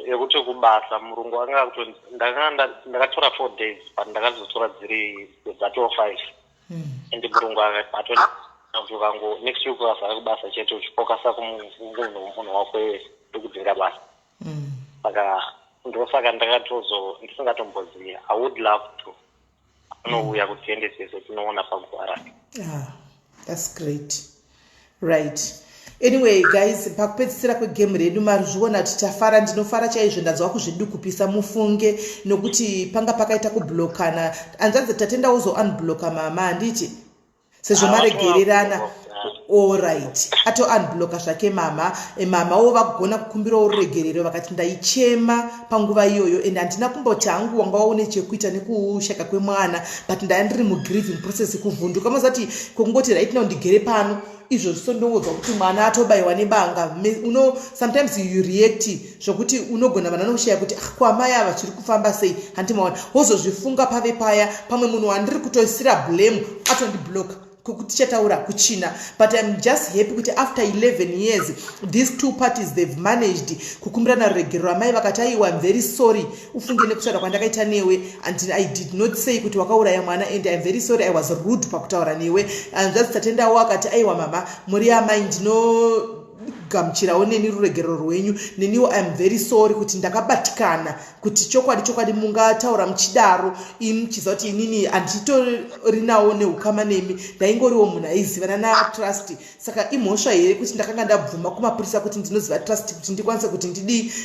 yekuti kubasa murungu anga kuti ndakatora 4 days but ndakazotora dziri dzato 5 and murungu akatonivangu next week wasara kubasa chete uchifokasa kumunhu wako ndokudzinga basa. Saka ndosaka ndisingatomboziva. I would love to anouya kuti tiende sese tinoona panguva rake. That's great. Right. Anyway guys, pakupedzisira kwegame redu marizviona kuti tafara, ndinofara chaizvo, ndanzwa kuzvidukupisa mufunge nokuti panga pakaita kublokana. Anzanzi Tatenda uzo unblocka mama handiti sezvo maregererana. Alright, ato unblocka zvake mama wo vakugona kukumbirawo ruregerero vakati ndaichema panguva iyoyo and handina kumboti hangu wanga waone chekuita nekushaka kwemwana but ndaya ndiri mugrieving process kuvhunduka mazati kungoti right now ndigere pano izvo zvisondongodzwa kuti mwana atobayiwa nebanga. Sometimes you react zvokuti unogona vana nokushaya kuti kwamai ava chiri kufamba sei handimaona wozozvifunga pave paya pamwe munhu wandiri kutoisira blame atondibloka tichataura kuchina, but I'm just happy kuti after 11 years these two parties they've managed kukumbirana ruregero. Amai vakati aiwa I'm very sorry, ufunge nekutaura kwandakaita newe, and I did not say kuti wakauraya mwana, and I'm very sorry I was rude pakutaura newe. And just Tatenda wakati aiwa mama muri amai ndino gamuchirawo neni ruregero rwenyu, neniwo I'm very sorry kuti ndakabatikana kuti chokwadi mungataura muchidaro muchiziva kuti inini handitorinawo neukama nemi, ndaingoriwo munhu aizivana natrust. Saka imhosva here kuti ndakanga ndabvuma kumapurisa kuti ndinoziva trust kuti ndikwanise kuti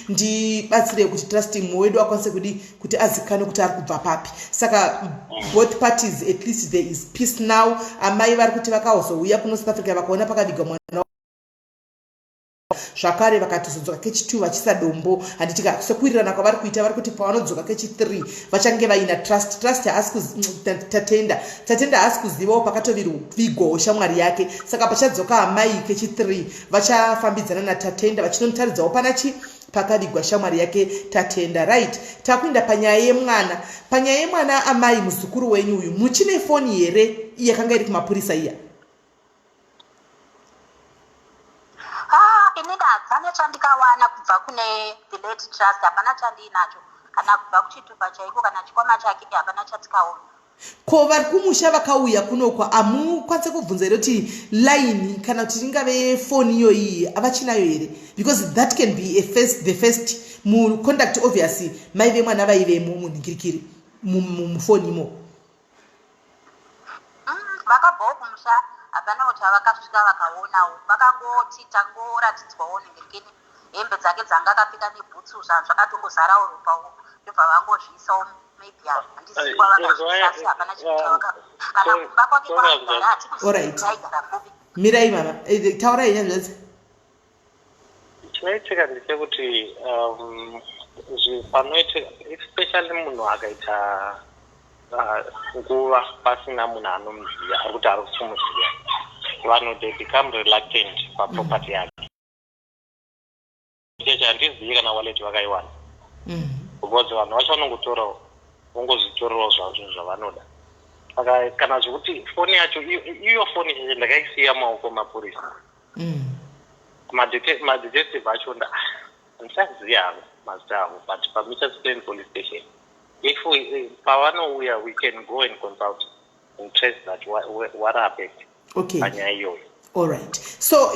ndibatsire kuti trust mumwe wedu akwanise kuti azikane kuti ari kubva papi. Saka both parties at least there is peace now. Amai vari kuti vakazouya kuno South Africa vakaona pakavigwa mwana zvakare vakatozodzoka kechi2 vachisa dombo. Handitika sekwirirana kwavari kuita vari kuti pavanodzoka kechi3 vachange vaina trust. Tatenda haasi kuzivawo pakatovirigwawo shamwari yake. Saka pachadzoka amai kechi3 vachafambidzana natatenda vachinotaridzawo pakavigwa shamwari yake Tatenda. Right, takuenda panyaya yemwana. Amai muzukuru wenyu uyu muchine foni here yakanga iri kumapurisa iya? Inini hadzana chandikawana kubva kune the late trust, hapana chandinacho, kana kubva kuchitupa chaiko kana chikwama chake hapana chatikaona. Ko vari kumusha vakauya kunokwa amukwanise kubvunza here kuti line kana kuti ringave foni iyoyi havachinayo here? Because that can be the first conduct. Obviously maive mwana vaivemo munhingirikiri mufoni imo vakabvawo kumusha hapana kuti havakasvika vakaonawo, vakangoti tangoratidzwawo nhingirini hembe dzake dzanga akapfeka nebhutsu zvakatongozarawo ropawo ndobva vangozviisawo maybe handisi kwavakazviasi hapana chikutauka kana kumba kwake kwaagara hatikuziaigara kupi. Mirai mama, taurai nyazvadzi. Chinoitika ndechekuti panoitika especially munhu akaita nguva pasina munhu anomuziva ari kuti ari kumuziva, vanhu they become reluctant paproperty yake. Cheche handizivi kana wallet vakaiwana because vanhu vacho vanongotorawo vongozvitorerawo zvavo zvinhu zvavanoda. Saka kana zvekuti foni yacho iyo foni cheche ndakaisiya maoko mapurisa, madetective acho handisaziva hangu mazita avo, but pamitchers Plain police station if pavanouya we can go and consult and trace that what happened. Okay. Panyaya iyoyo. Alright, so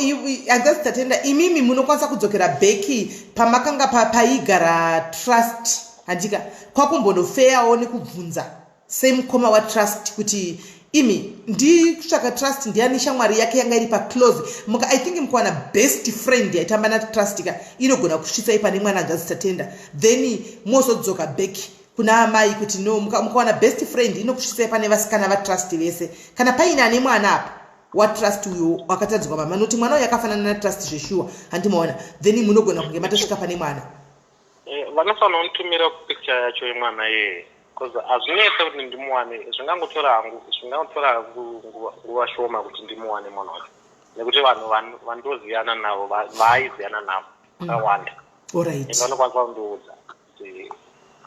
that's Tatenda. Imimi munokwanisa kudzokera beki pamakanga paigara trust handika kwakumbonofeyawo nekubvunza semukoma watrust kuti imi ndikutsvaka trust ndiani shamwari yake yanga iri paclose I think mukawana best friend yaitamba natrust ka inogona kusvitsai pane mwana angazi Tatenda, then mozodzoka beki kuna amai kuti no mukawana best friend inokusvitsai pane vasikana vatrust vese. Kana paina ane mwana apa watrust uyo akatadzwa mama noti mwana uyo akafanana natrust zveshuwa handimaona, then munogona kunge matasvika pane mwana. Vanofanira kunitumira picture yacho yemwana iye because hazvinetse kuti ndimuwane, zvingangotora nguva shoma kuti ndimuwane mwana wacho nekuti vanhu vandoziyana navo vaaiziyana navo vakawanda. Alright, vanokwanisa kundiudza kuti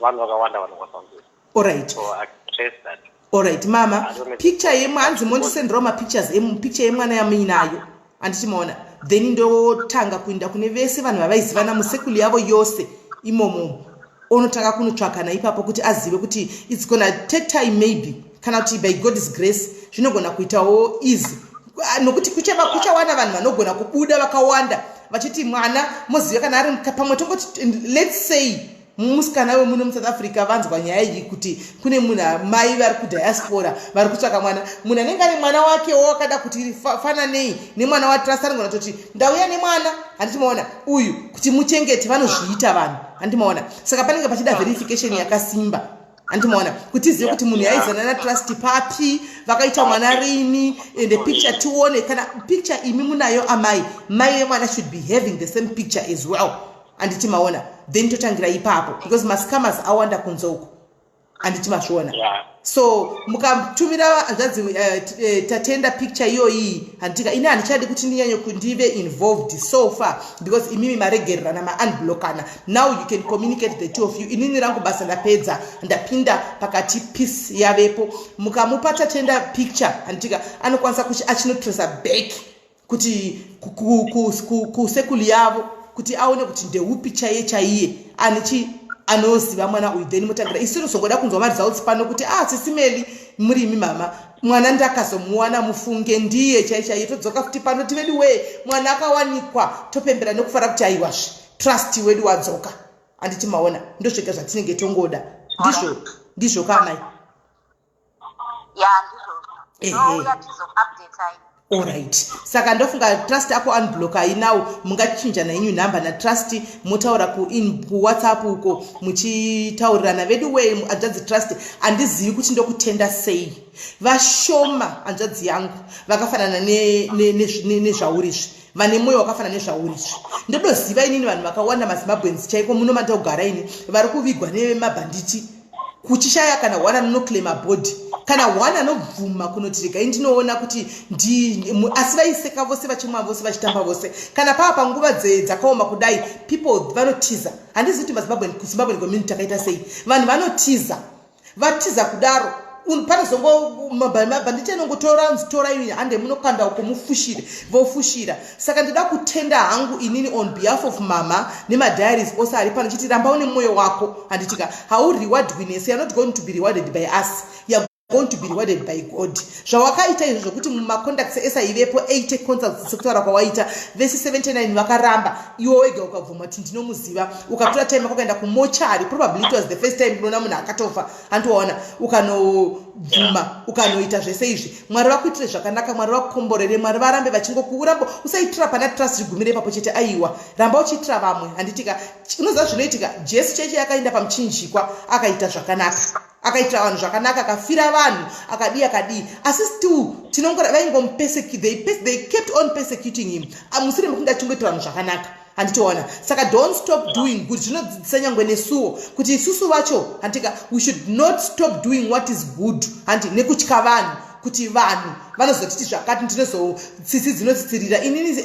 vanhu vakawanda vanokwanisa kundiudza. Alright, so I trace that. Alright mama, picture yemanzi mondisenderawo mapictures picture yemwana yamuinayo handichimaona, then ndotanga kuenda kune vese vanhu vavaizivana musekulu yavo yose imomo onotanga kunotsvakana ipapo kuti azive kuti it's gonna take time maybe kana kuti by God's grace zvinogona kuitawo easy nokuti kuchawana vanhu vanogona kubuda vakawanda vachiti mwana moziva kana ari pamwe tongoti let's say musikana wemuno muSouth Africa vanzwa nyaya iyi kuti kune munhu mai vari kudiaspora vari kutsvaka mwana, munhu anenge ari mwana wakewo akada kuti fananei nemwana watrust anogona toti ndauya nemwana handimaona uyu kuti muchengete vanozviita vanhu handimaona. Saka panenge pachida verification yakasimba handimaona kuti izive kuti munhu yaizana natrust papi vakaita mwana rini ende picture tione kana picture imi munayo amai mai wemwana should be having the same picture as well handichimaona, then totangira ipapo because mascammers awanda kunze uko. anditi mazviona. Yeah. So mukatumira hanzvadzi Tatenda picture iyoyi handitika ini handichadi kuti ndinyanye kundive involved so far because imimi maregererana maunblockana. Now you can communicate the two of you. Inini rangu basa ndapedza ndapinda pakati peace yavepo. Mukamupa Tatenda picture handitika anokwanisa kuti achinotrace back kuti kusekuli yavo kuti aone kuti ndeupi chaiye anichi anoziva mwana uyu then mutangira isiri songoda kunzwa results pano kuti Sis Melly muri imi mama mwana ndakazomuwana mufunge ndiye chaiye todzoka futi pano tivedi we mwana akawanikwa topembera nekufara kuti aiwazve trust wedu wadzoka anditi maona ndosvika zvatinenge tongoda ndizvo kamai alright. Saka ndofunga trust ako unblock now mungachinjana inyu number na trust mutaura ku WhatsApp uko muchitaurirana vedu we anzvadzi trust andizivi kuti ndokutenda sei vashoma anzvadzi yangu vakafanana nezvaurizvi vane mwoyo wakafanana nezvaurizvi ndodoziva inini vanhu vakawanda mazimbabwenzi chaiko muno mandogara ini vari kuvigwa nemabhanditi kuchishaya kana wana noclaima body kana wana nobvuma kunotirega indinoona kuti asi vaiseka vose vachimwa vose vachitamba vose kana pava panguva dzakaoma kudai people vanotiza handizi kuti Zimbabwe community takaita sei vanhu vanotiza vatiza kudaro pane zongo mabhanditi anongotora ini hande munokanda uko mufushire vofushira saka ndida kutenda hangu inini on behalf of mama nemadiaries ose ari pano chiti ramba une mwoyo wako handitika haurewardwi nese. You're not going to be rewarded by us, you're going to be rewarded by God. Zvawakaita izvo zvokuti mumacontacts ese aivepo 80 consults sekutaura kwawaita vese 79 vakaramba iwo wega ukabvuma kuti ndinomuziva ukatora time kwakaenda kumochari probably it was the first time unoona munhu akatofa andiwaona ukanobvuma ukanoita zvese izvi Mwari vakuitire zvakanaka Mwari vakukomborere Mwari varambe vachingokurambo usaitira pana trust rigumire papo chete aiwa ramba uchiitira vamwe handitika unoziva zvinoitika Jesu cheche akaenda pamuchinjikwa akaita zvakanaka akaitira vanhu zvakanaka akafira vanhu akadii asi still tinongora they kept on persecuting him musiri mukunda chingoita vanhu zvakanaka handitoona saka don't stop doing good zvinodzidzisa nyangwe nesuwo kuti isusu vacho handika we should not stop doing what is good handi nekutya vanhu kuti vanhu vanozotiti zvakati ndinozotsitsi dzinotsitsirira inini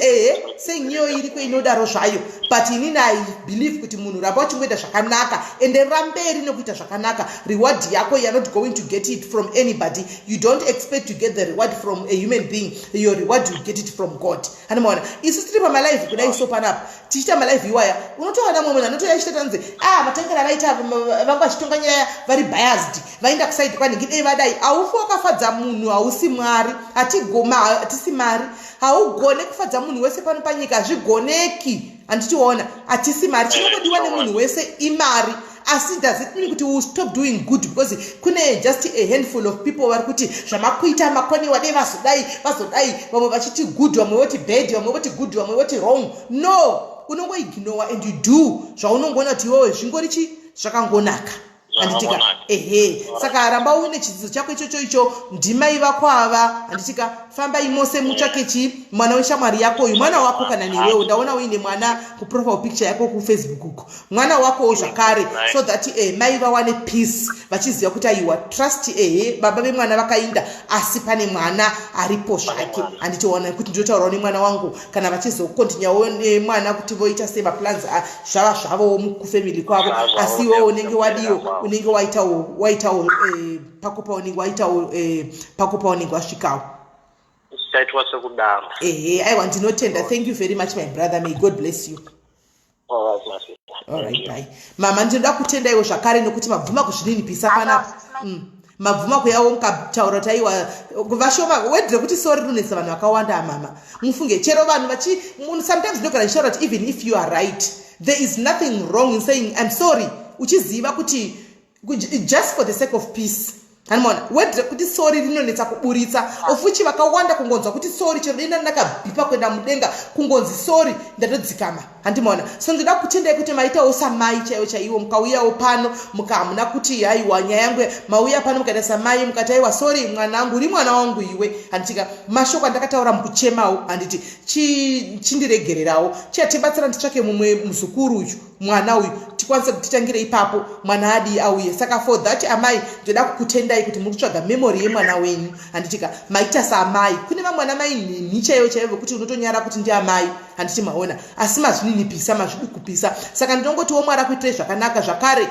senyiyo iriko inodaro zvayo but inini I believe kuti munhu ramba uchingoita zvakanaka enderera mberi nekuita zvakanaka reward yako you're not going to get it from anybody. You don't expect to get the reward from a human being. Your reward you get it from God. Hanimona isu tiri pamalive kudai so panapa tichita malive iwaya unotoona mumwe anotoyashita tanze matangara vaita vanga vachitonganya vari biased vaenda kuside kwaningi dei vadai aufu wakafadza munhu hausi Mwari hatisi mari haugone kufadza munhu wese pano panyika hazvigoneki handitiona hatisi mari chinongodiwa nemunhu wese imari asi does it mean kuti we stop doing good because kune just a handful of people vari kuti zvamakuita makoniwa dei vazodai vamwe vachiti good vamwe voti bad vamwe voti good vamwe voti wrong no unongoignore and you do zvaunongoona kuti iwewe zvingorichi zvakangonaka handitika saka ramba uine chidzidzo chako icho ndimai vako ava handitika fambai mose mutsvake mwana weshamwari yako uyu mwana wako kana newewo ndaona uine mwana kuprofile picture yako kufacebook uko mwana wako zvakare so that mai vawane peace vachiziva kuti aiwa trust baba vemwana vakainda asi pane mwana aripo zvake handitiona kuti ndotaurawo nemwana wangu kana vachizokontinyawo nemwana kuti voita sei maplans zvava zvavo kufamily kwavo asi iwewo unenge wadiwo unenge waitawo pako paunenge wasvikawo saitwa sekudaro aiwa ndinotenda. Thank you very much my brother, may God bless you. Alright, bye mama. Ndinoda kutenda iwo zvakare nekuti mabvuma kuzvininipisa panapa mabvuma kuyawo mukataura kuti aiwa vashoma wedre kuti sorry runetsa vanhu vakawanda mama mufunge chero vanhu sometimes ndinogara ndishaura kuti even if you are right there is nothing wrong in saying I'm sorry uchiziva kuti just for the sake of peace. Hanimona wedre kuti sorry rinonetsa kuburitsa ofuchi vakawanda kungonzwa kuti sorry chero denda ndakabhipa kuenda mudenga kungonzi sorry ndatodzikama handimona so ndinoda kutendai kuti maitawo samai chaiwo mukauyawo pano mukamuna kuti haiwa nyaya yangu mauya pano mukaita samai mukati aiwa sorry mwanangu uri mwana wangu iwe handitika mashoko andakataura mukuchemawo handiti chindiregererawo chatibatsira nditsvake mumwe muzukuru uyu mwana uyu tikwanise kutitangire ipapo mwana adi auye. Saka for that amai ndoda kukutendai kuti muri kutsvaga memory yemwana wenyu handitika maita saamai. Kune vamwe ana mai nhini chaivo chaivo kuti unotonyara kuti ndi amai handiti maona asi mazvininipisa mazvidukupisa. Saka ndinongotiwo Mwari akuitirei zvakanaka zvakare.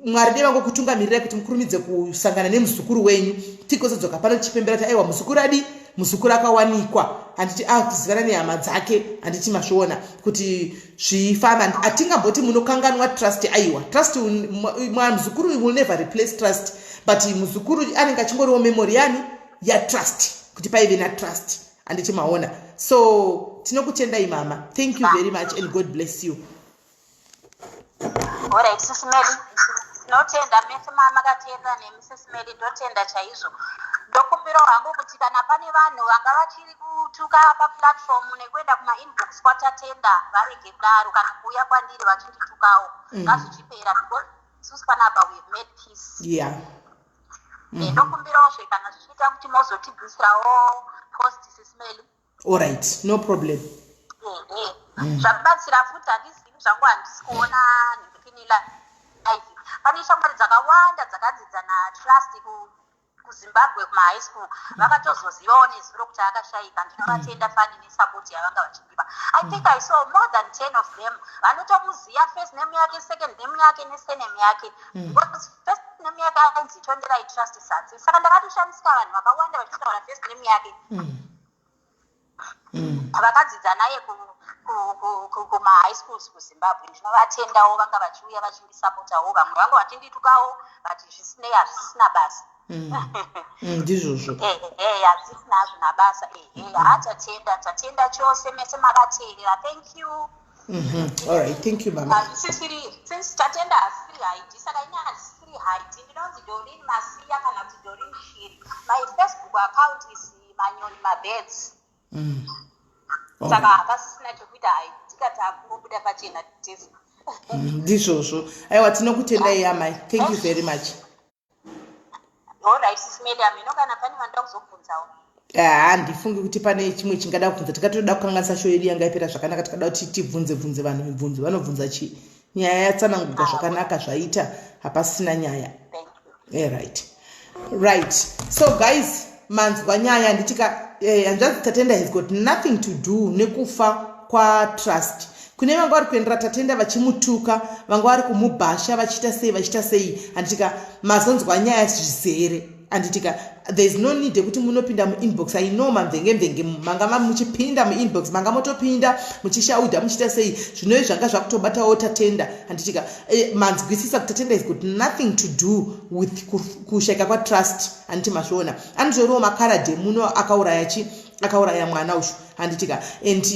Mwari nevangu kutungamirirai kuti mukurumidze kusangana nemuzukuru wenyu tigozodzoka pano tichipembera kuti aiwa muzukuru adi muzukuru akawanikwa handiti akuzivana nehama dzake handiti mazviona kuti zvifamba. Hatingamboti munokanganwa trust. Aiwa trust muzukuru will never replace trust, but muzukuru anenge achingoriwo memory yani yatrust kuti paive natrust handiti maona. So tinokutendai mama, thank you very much and God bless you. Alright, Sis Melly, notenda mese mama katenda neMrs Melly ndotenda chaizvo. Ndokumbira hangu kuti kana pane vanhu vanga vachiri kutuka paplatform nekuenda kuma-inbox kwatatenda varege kudaro kana kuuya kwandiri vachinditukawo ngazvichipera because isusu panapa we've made peace. Yeah. Ndokumbirawo zve kana zvichiita kuti mozotibvisirawo post Sis Melly. Alright, no problem. Zvakubatsira futi handizivi zvangu handisi kuona ndipinila live. Pane shamwari dzakawanda dzakadzidza natrust kuZimbabwe kuma-high school vakatozozivawo nezivo rokuti akashayika. Ndinovatenda fani nesapoti yavanga vachidiva. I think I saw more than 10 of them vanotomuziva first name yake, second name yake nesurname yake. Because first name yake ainzi Tonderai Trust Satsi. Saka ndakatoshamisika vanhu vakawanda vachitaura first name yake vakadzidza naye kuma-high schools kuZimbabwe. Ndinovatendawo vanga vachiuya vachindisapotawo, vamwe vanga vachinditukawo but zvisinei hazvisina basa. Ndizvozvo hazvisina hazvina basa. Tatenda chose mese makateerera. Thank you. Alright, thank you mama. Since Tatenda hasiri haiti saka ine hasiri haiti ndinonzi Doreen Masiya kana kuti Doreen Shiri. My Facebook account is Manyoni Mabeds. Saka hapasisina chokuita haitika takungobuda pachena tese. Ndizvozvo. Aiwa tinokutendai amai. Thank you very much. Alright, Sis Melly, aminokana pane vandoda kuzobvunzawo. Handifungi kuti pane chimwe chingada kubvunza. Tikatoda kukanganisa show yedu yanga yapera zvakanaka, tikada kuti tibvunze vanhu mibvunzo. Vanobvunza chi? Nyaya yatsananguka zvakanaka zvaita, hapasina nyaya. Right. So guys, manzwa nyaya nditika hanzvadzi Tatenda has got nothing to do nekufa kwa trust. Kune vanga vari kuendera Tatenda vachimutuka, vanga vari kumubhasha vachiita sei handitika mazonzwa nyaya zvizere handitika there is no need yekuti munopinda muinbox. I know mamvenge manga muchipinda muinbox manga motopinda muchishaudha muchiita sei zvinoi zvanga zvakutobatawo Tatenda handitika manzwisisa kuti Tatenda has got nothing to do with kushayika kwatrust handiti mazviona. Anozoriwo makaradhe muno akauraya mwana ushu handitika and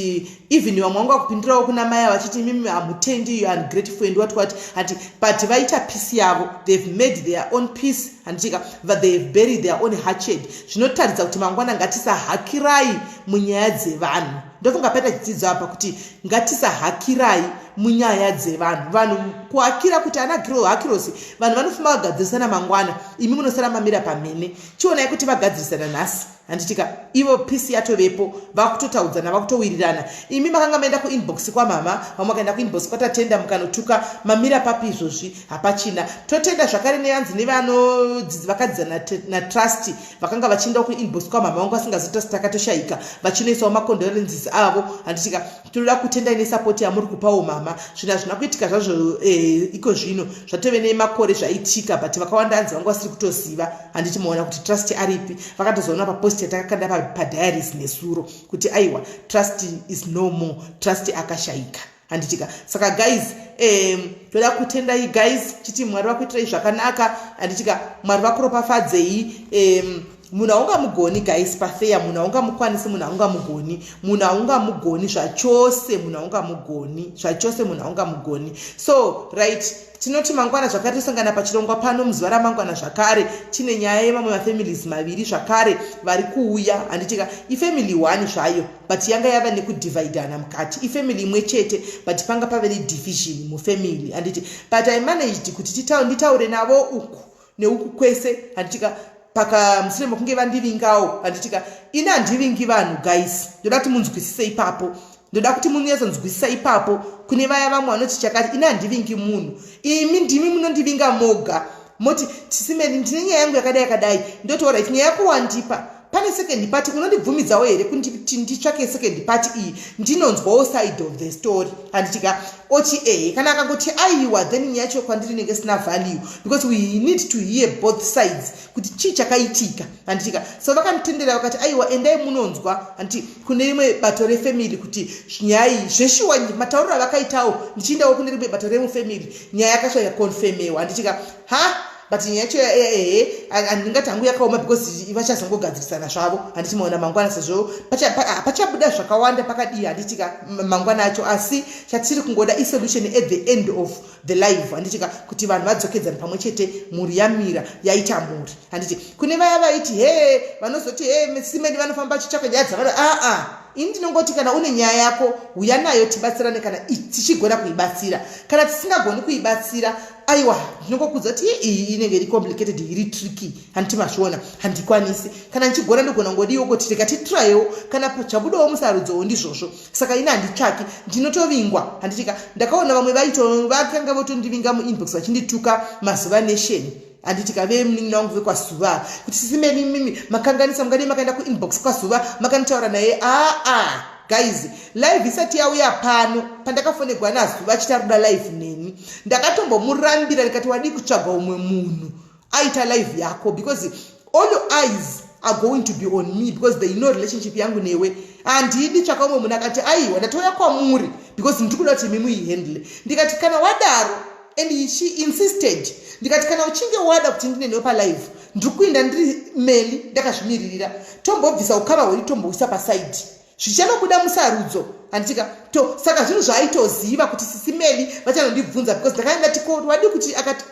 even vamwe vanga vakupindirawo kuna mai vachiti mimi hamutendi, you are ungrateful and what hati but vaita peace yavo, they've made their own peace handitika but they've buried their own hatched. Zvinotaridza kuti mangwana ngatisahakirai munyaya dzevanhu. Ndofunga paita chidzidzo apa kuti ngatisahakirai munyaya dzevanhu. Vanhu kuhakira kuti ana hakirosi vanhu vanofamba vagadzirisana mangwana, imi munosara mamira pamhene. Chionai kuti vagadzirisana nhasi handitika ivo peace yatovepo, vakutotaudzana vakutowirirana. Imi makanga maenda kuinbox kwamama, vamwe makaenda kuinbox kwaTatenda mukanotuka, mamira papi izvozvi hapachina. Totenda zvakare nevanzi nevanodzidzi vakadzidzana natrust vakanga vachienda kuinbox kwamama vanga vasingazota takatoshayika vachinoisawo macondolences avo handitika tinoda kutendai nesapoti yamuri kupawo mama. Zvinhu hazvina kuitika zvazvo iko zvino zvatove nemakore zvaitika but vakawanda hanzi vanga vasiri kutoziva handiti maona kuti trust aripi. Vakatozoona papost yatakakanda padiaries nesuro kuti aiwa trust is no more, trust akashayika handitika. Saka guys toda kutendai guys chiti Mwari vakuitirai zvakanaka handitika Mwari vakuropafadzei. Munhu haunga mugoni guys pafeya, munhu haunga mukwanisi, munhu haunga mugoni zvachose, munhu haunga mugoni. So right, tinoti mangwana zvakare tosangana pachirongwa pano muzuva ramangwana zvakare tine nyaya yemamwe mafamilies maviri zvakare vari kuuya handitika ifamily 1 zvayo but yanga yava nekudivhaidhana mukati. Ifamily imwe chete but panga pave nedivision mufamily handiti but I managed kuti nditaure navo uku neuku kwese handitika paka mushure mokunge vandivingawo handitika ina handivingi vanhu guys, ndoda kuti munzwisise ipapo ndoda kuti munyatsonzwisisa ipapo kune vaya vamwe vanoti chakati ina handivingi munhu imi ndimi munondivinga moga moti Sis Melly ndine nyaya yangu yakadai ndoti alright nyaya yako wandipa pane second party unondibvumidzawo here kuti nditsvake second party iyi ndinonzwawo side of the story handitika oti kana akangoti aiwa then nyaya yacho kwandiri nenge sina value because we need to hear both sides kuti chii chakaitika handitika so vakanditendera vakati aiwa endai munonzwa handiti kune rimwe bato refamily kuti nyaya iyi zveshuwa matauriro avakaitawo ndichiindawo kune rimwe bato remufamily nyaya yakasva yakonfemewa handitika but nyaya yacho handingati hangu yakaoma because vachazongogadzirisana zvavo handiti maona mangwana sezvo pachabuda zvakawanda pakadii handitika mangwana acho asi chatiri kungoda isolution at the end of the life handitika kuti vanhu vadzokedzana pamwe chete mhuri yamira yaita mhuri handiti kune vaya vaiti vanozoti Sis Melly vanofamba chitsvaka nyaya dzakada ini ndinongoti kana une nyaya yako uya nayo tibatsirane kana tichigona kuibatsira kana tisingagoni kuibatsira aiwa ndinongokudza kuti iyi inenge iri complicated iri tricky handiti mazviona handikwanisi kana ndichigona ndigona ngodiwo kuti reka titrayewo kana chabudawo musarudzowo ndizvozvo saka ini handitsvaki ndinotovingwa handitika ndakaona vamwe vakanga votondivinga muinbox vachindituka mazuva nation handitika vemunin'ina wangu vekwasuva kuti Sis Melly mimi makanganisa mungadi makaenda kuinbox kwasuva makanitaura naye guys live isati yauya pano pandakafonegwa nazuva achita ruda live neni ndakatombomurambira ndikati wadi kutsvaga umwe munhu aita live yako because all your eyes are going to be on me because they know relationship yangu newe handidi tsvaka umwe munhu akati aiwa ndatouya kwamuri because ndikuda kuti imi muihandle ndikati kana wadaro and she insisted ndikati kana uchinge wada kuti ndine newe palive ndikuinda ndiri Melly ndakazvimiririra tombobvisa ukama hweri tombouisa paside zvichanobuda musarudzo handitika saka zvinhu zvaaitoziva kuti Sis Melly vachanondibvunza because ndakaenda tiko wadi kuti akati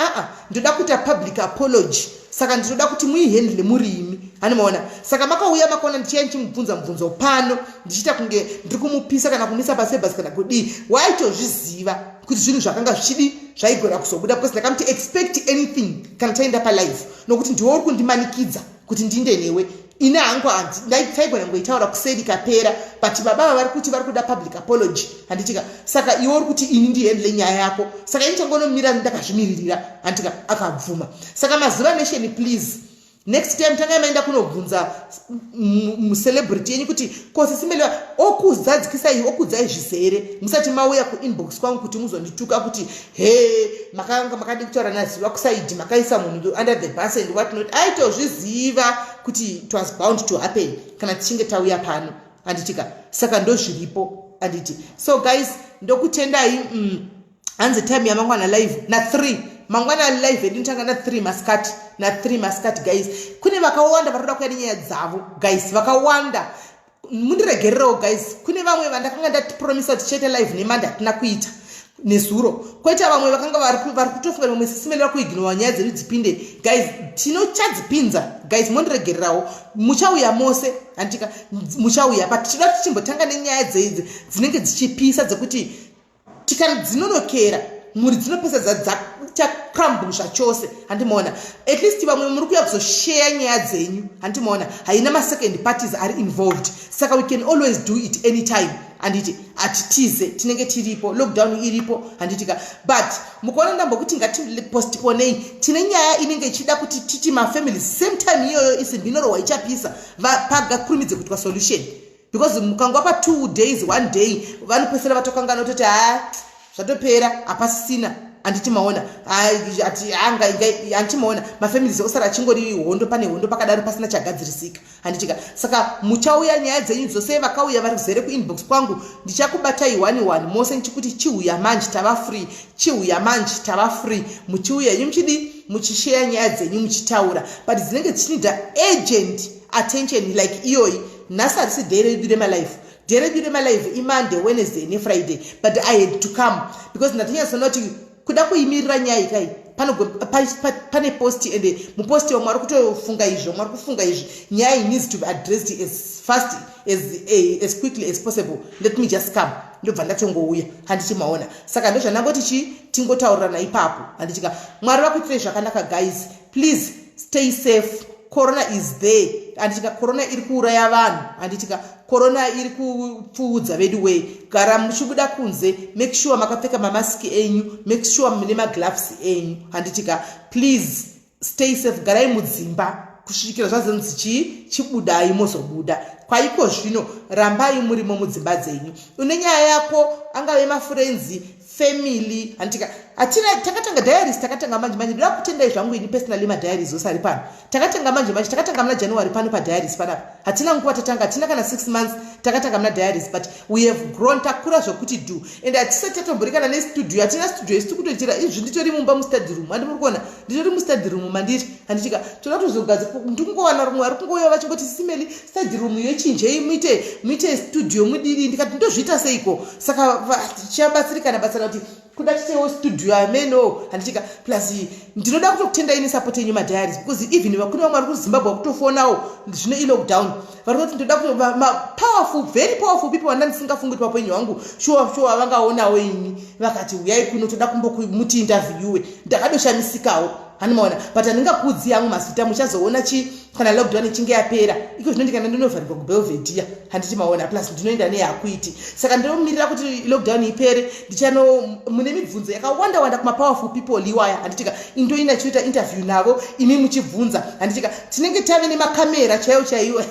ndoda kuita public apology saka ndinoda kuti muihandle muri imi hanimaona saka makauya makaona ndichiya ndichimubvunza mubvunzo pano ndichiita kunge ndiri kumupisa kana kumisa pasebhasi kana kudii waitozviziva kuti zvinhu zvakanga zvichidi zvaigona kuzobuda because ndakamuti expect anything kana taenda palive nokuti ndiwo uri kundimanikidza kuti ndinde newe ine hangu taigona ngoitaura kuseri kapera but baba vari kuti vari kuda public apology handitika saka iwe uri kuti ini ndihandle nyaya yako saka ini tangonomira ndakazvimiririra handitika akabvuma saka mazuva nation please next time tanga maenda kunobvunza celebrity yenyu kuti ko Sis Melly okuzadzikisai okudzai zvizere musati mauya kuinbox kwangu kuti muzondituka kuti makanga makadi kutaura naziva kusaidi makaisa munhu under the bus and what not aitozviziva kuti it was bound to happen kana tichinge tauya pano handitika saka ndozviripo handiti so guys ndokutendai hanzi time yamangwana live na3 mangwana live edinotanga na3 maskati guys kune vakawanda varoda kuya nenyaya dzavo guys vakawanda mundiregererewo guys kune vamwe vandakanga ndatipromisa kuti chete live nemande hatina kuita nezuro koita vamwe vakanga vari kutofunga vamwe Sis Melly vakuignora nyaya dzedu dzipinde guys tinochadzipinza guys mondiregererawo muchauya mose handika muchauya but tichida kuti tichimbotanga nenyaya dzeidzi dzinenge dzichipisa dzekuti tikanodzinonokera mhuri dzinopesa dzakrambusha chose handimaona at least vamwe muri kuya kuzoshare nyaya dzenyu handimaona haina masecond parties are involved saka we can always do it anytime handiti atitize tinenge tiripo lockdown iripo handitika but mukaona ndambokuti ngatipostponei tine nyaya inenge ichida kuti titi mafamilies same time iyoyo isimbinorohwa ichapisa pagakurumidze kuitwa solution because mukangwa pa 2 days 1 day vanopesera vatokangana kutoti zvatopera hapasisina handiti maona handimaona mafamilies osara achingori hondo pane hondo pakadaro pasina chagadzirisika handitika saka muchauya nyaya dzenyu dzose vakauya vari kuzere kuinbox kwangu ndichakubatai 1 mose ndichikuti chiuya manje tava free chiuya manje tava free muchiuya nyu muchidi muchishare nyaya dzenyu muchitaura but dzinenge dzichinida agent attention like iyoyi nhasi harisi dare redu remalife dare redu remalife imonday Wednesday neFriday but I had to come because ndatinyatsonoti kuda kuimirira nyaya ikai pane posti ende muposti wamwe ari kutofunga izvo mwari kufunga izvi nyaya needs to be addressed as fast as quickly as possible. Let me just come ndobva ndatongouya handichimaona saka ndozvanangoti tingotaurirana ipapo handichika mwari vakuitirei zvakanaka guys please stay safe corona is there handitika corona iri kuuraya vanhu, handitika corona iri kupfuudza vedu way. Gara muchibuda kunze, make sure makapfeka mamasiki enyu, make sure mune magloves enyu, handitika please stay safe. Garai mudzimba kusvikira zvazonzi chibudai mozobuda. Kwaiko zvino rambai murimo mudzimba dzenyu. Une nyaya yako angave mafriends, family, handitika takatanga diaries, takatanga manje ndoda kutendai zvangu ini personally madiaries osari pano. Takatanga manje takatanga muna January pano padiaries panapa. Hatina nguva tatanga, hatina kana 6 months takatanga muna diaries, but we have grown takura zvokuti do. And hatisati tatomborikana nestudio, hatina studio isi tikutoitira izvi nditori mumba mustudy room. Handi muri kuona nditori mustudy room mandiri, handitika toda kuzogaza ndingowana rumwe ari kungouya vachingoti Sis Melly study room yechinjei muite studio mudiri. Ndikati ndozviita seiko? Saka tichabatsirikana basa kuti kuda tiitewo studio ameno, handitika plus ndinoda kutokutendaini support yenyu madiaries, because even kune vamwe vari kuZimbabwe kutofonawo zvino ilockdown vari kuti ndoda powerful, very powerful people vanda ndisingafungi kuti vapenyu vangu shuwa vangaonawo ini vakati uyai kuno toda kumbomuti interviewe. Ndakadoshamisikawo hanimaona, but handingakudzi yangu mazita, muchazoona kana lockdown ichinge yapera iko zvino ndikana ndinovharirwa kuBelvedere handiti maona, plus ndinoenda neyakuiti. Saka ndinomirira kuti lockdown ipere, mune mibvunzo yakawanda kuma powerful people liwaya, handitika indoina chiita interview navo imi muchibvunza, handitika tinenge tave nemakamera chaiwo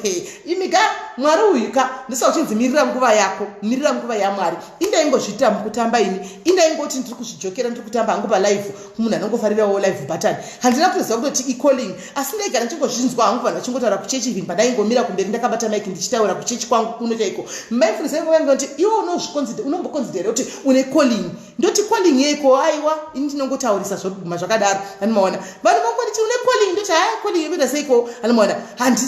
imiga mwari uyuka ndisauchinzi mirira nguva yako, mirira nguva yaMwari. Indaingozviita mukutamba ini, indaingoti ndiri kuzvijokera ndiri kutamba hangu palive, munhu anongofarirawo live button. Handina kuziva kutoti e-calling, asi ndaigara ndichingozvinzwa hangu vanhu vachingotaura kuchechi even pandaingomira kumberi ndakabata maiki ndichitaura kuchechi kwangu kuno chaiko. Mindfulness yangu yangu kuti iwe unombokonzidera kuti une calling. Ndoti calling yeiko aiwa ini ndinongotaurisa zvoguma zvakadaro. Hanimaona vanhu vangoti une calling, ndoti calling yekuita seiko. Hanimaona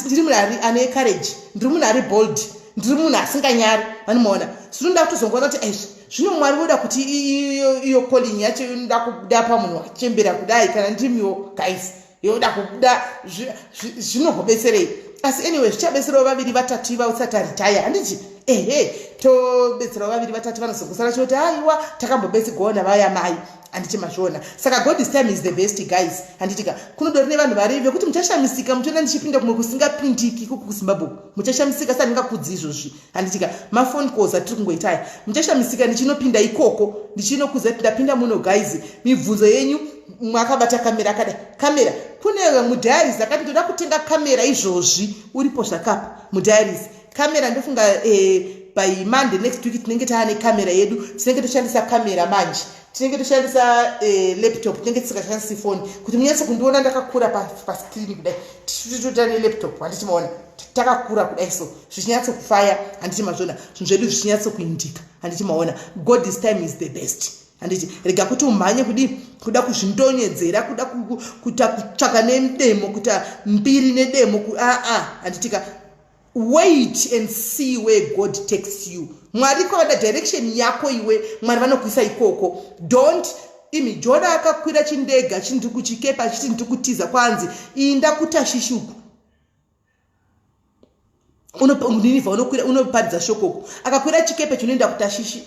ndiri munhu ane courage, ndiri munhu ari bold, ndiri munhu asinganyari. Hanimaona zvinoda kutozongona kuti zvino Mwari voda kuti iyo calling yacho inoda kubuda pamunhu wakachembera kudai, kana ndimiwo guys yoda kubuda zvinogobetserei. Asi anyway zvichabetserawo vaviri vatatu vausati retire, handiti tobetserawo vaviri vatatu vanozongosara choti aiwa takambobetsigona vaya mai, handiti mazviona. Saka God's time is the best guys, handitika kunodori nevanhu vari vekuti muchashamisika muchiona ndichipinda kumwe kusingapindiki kuku kuZimbabwe, muchashamisika sati ndingakudzi izvozvi, handitika mafone calls atiri kungoitaya, muchashamisika ndichinopinda ikoko ndichinokuza kuti ndapinda muno guys. Mibvunzo yenyu mwakabata kamera kada kamera, kune mudiaries akati ndoda kutenga kamera izvozvi uripo zvakapa mudiaries kamera. Ndofunga by Monday next week tinenge taane kamera yedu, tinenge toshandisa kamera manje, tinenge toshandisa laptop, tinenge tisingashandisi phone kuti munyatse kundiona ndakakura pa screen kudai titotane laptop, handiti maona takakura kudai so zvichinyatse kufaya, handiti mazvona zvinhu zvedu zvichinyatse kuindika, handiti maona. God's time is the best, handiti rega kuti umhanye kuda kuzvindonyedzera, kuda kutsvaka nedemo, kuita mbiri nedemo handitika wait and see where God takes you. Mwari kwavada direction yako iwe, Mwari vanokuisa ikoko. Don't Joda akakwira chindega chindiri kuchikepa achiti ndiri kutiza kwanzi inda kutashishi uku unobva unoparidza shokoko, akakwira chikepe chinoenda kutashishi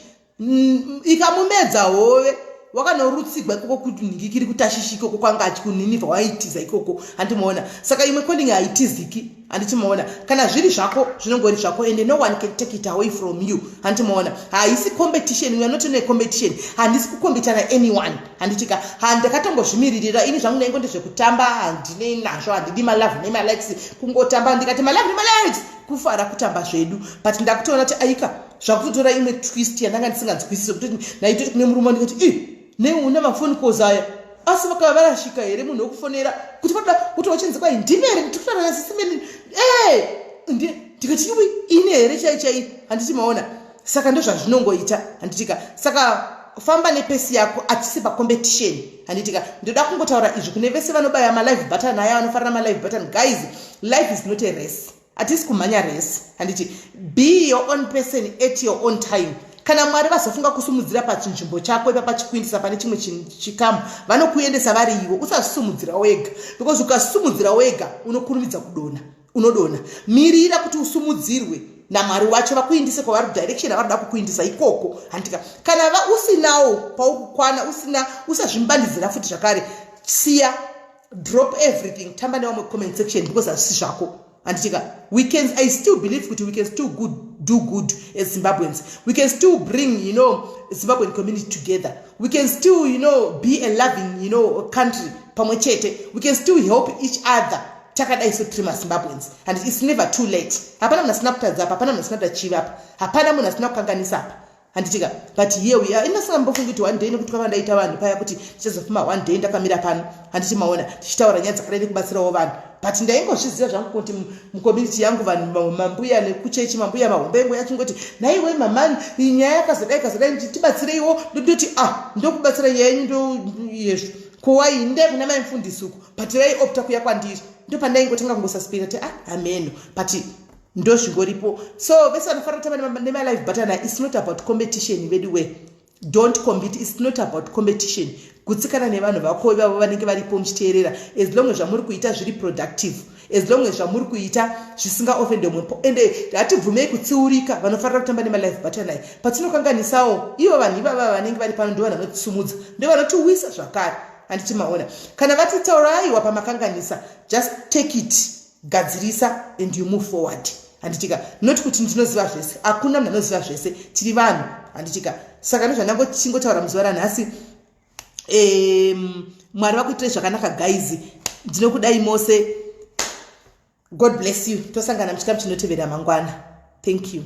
ikamumedza hove wakanorutsigwa ikoko kuti ndikiri kutashishi ikoko kwanga achikuniniva waitiza ikoko, handimaona. Saka imwe calling haitiziki, handichimaona. Kana zviri zvako zvinongori zvako and no one can take it away from you, handimaona. Haisi competition, we are not in a competition, handisi kukombetana anyone, handitika handakatongozvimiririra ini zvangu ndaingo ndezvekutamba, handine nazvo, handidi malove nemalikes kungotamba, ndikati malove nemalikes kufara kutamba zvedu, but ndakutoona kuti aika zvakutotora imwe twist yandanga ndisinganzwisisi kuti naitoti kune murume ndikati neuna mafoni calls aya asi vakava varashika here munhu wekufonera kuti vada kuti wachinzi kwai ndimere ndikutaura naSis Melly ndikati iwe ine here chai handiti maona. Saka ndozvazvinongoita, handitika. Saka famba nepesi yako atisi pacompetition, handitika. Ndoda kungotaura izvi kune vese vanobaya malive button aya vanofarira malive button. Guys, life is not a race, atisi kumhanya race, handiti. Be your own person at your own time. Kana Mwari vazofunga kusumudzira pachinzvimbo chako ipa chikuindisa pane chimwe chikamu vanokuendesa vari ivo, usasumudzira wega, because ukasumudzira wega unokurumidza unodona. Mirira kuti usumudzirwe naMwari wacho vakuindise kwavari direction avanoda kukuindisa ikoko, handika. Kana usinawo paukukwana, usazvimbandidzira futi zvakare, siya, drop everything, tamba newa comment section because hazvisi zvako. handitika I still believe that we can still do good as Zimbabweans. We can still bring, Zimbabwean community together. We can still, be a loving, country. We can still help each other. Takadai so trima Zimbabweans. And it's never too late. Hapana mna snap up, hapana mna snap achieve up. Hapana mna snap kanganisa up. Handitika. But here we are. Ina sana mbofungi tu one day nokuti kama ndaita vanhu paya kuti tichazofuma one day ndakamira pano. Handiti maona tichitaura nyaya dzakadai kubatsirawo vanhu. But ndaingozviziva zvangu kuti mucommunity yangu vanhu mambuya nekuchechi mambuya mahombengo yachingoti naiwe mamani nyaya yakazodai tibatsireiwo ndoti ndokubatsira yenyu ndo yezvo kuwai ndekuna maimufundisi uku but vaiopta kuya kwandiri ndopandaingotenga kungosaspira kuti ameno but ndozvingoripo so vese vanofanira kutamba nemalife button. It's not about competition vedu way. Don't compete. It's not about competition. Kutsikana nevanhu vako ivavo vanenge varipo muchiteerera as long as zvamuri kuita zviri productive, as long as zvamuri kuita zvisinga offend mwepo ende hatibvumei kutsiurika vanofanira kutamba nemalife button aya patinokanganisawo ivo vanhu ivava vanenge vari pano ndo vanhu vanotisumudza ndo vanotiwisa zvakare. Handiti maona kana vatitauraiwa pamakanganisa just take it gadzirisa and you move forward. Handitika not kuti ndinoziva zvese, hakuna munhu anoziva zvese, tiri vanhu. Handitika saka ndozvandangotaura muzuva ranhasi. Mwari vakuitire zvakanaka guys, ndinokudai mose. God bless you. Tosangana muchikamu chinotevera mangwana. Thank you.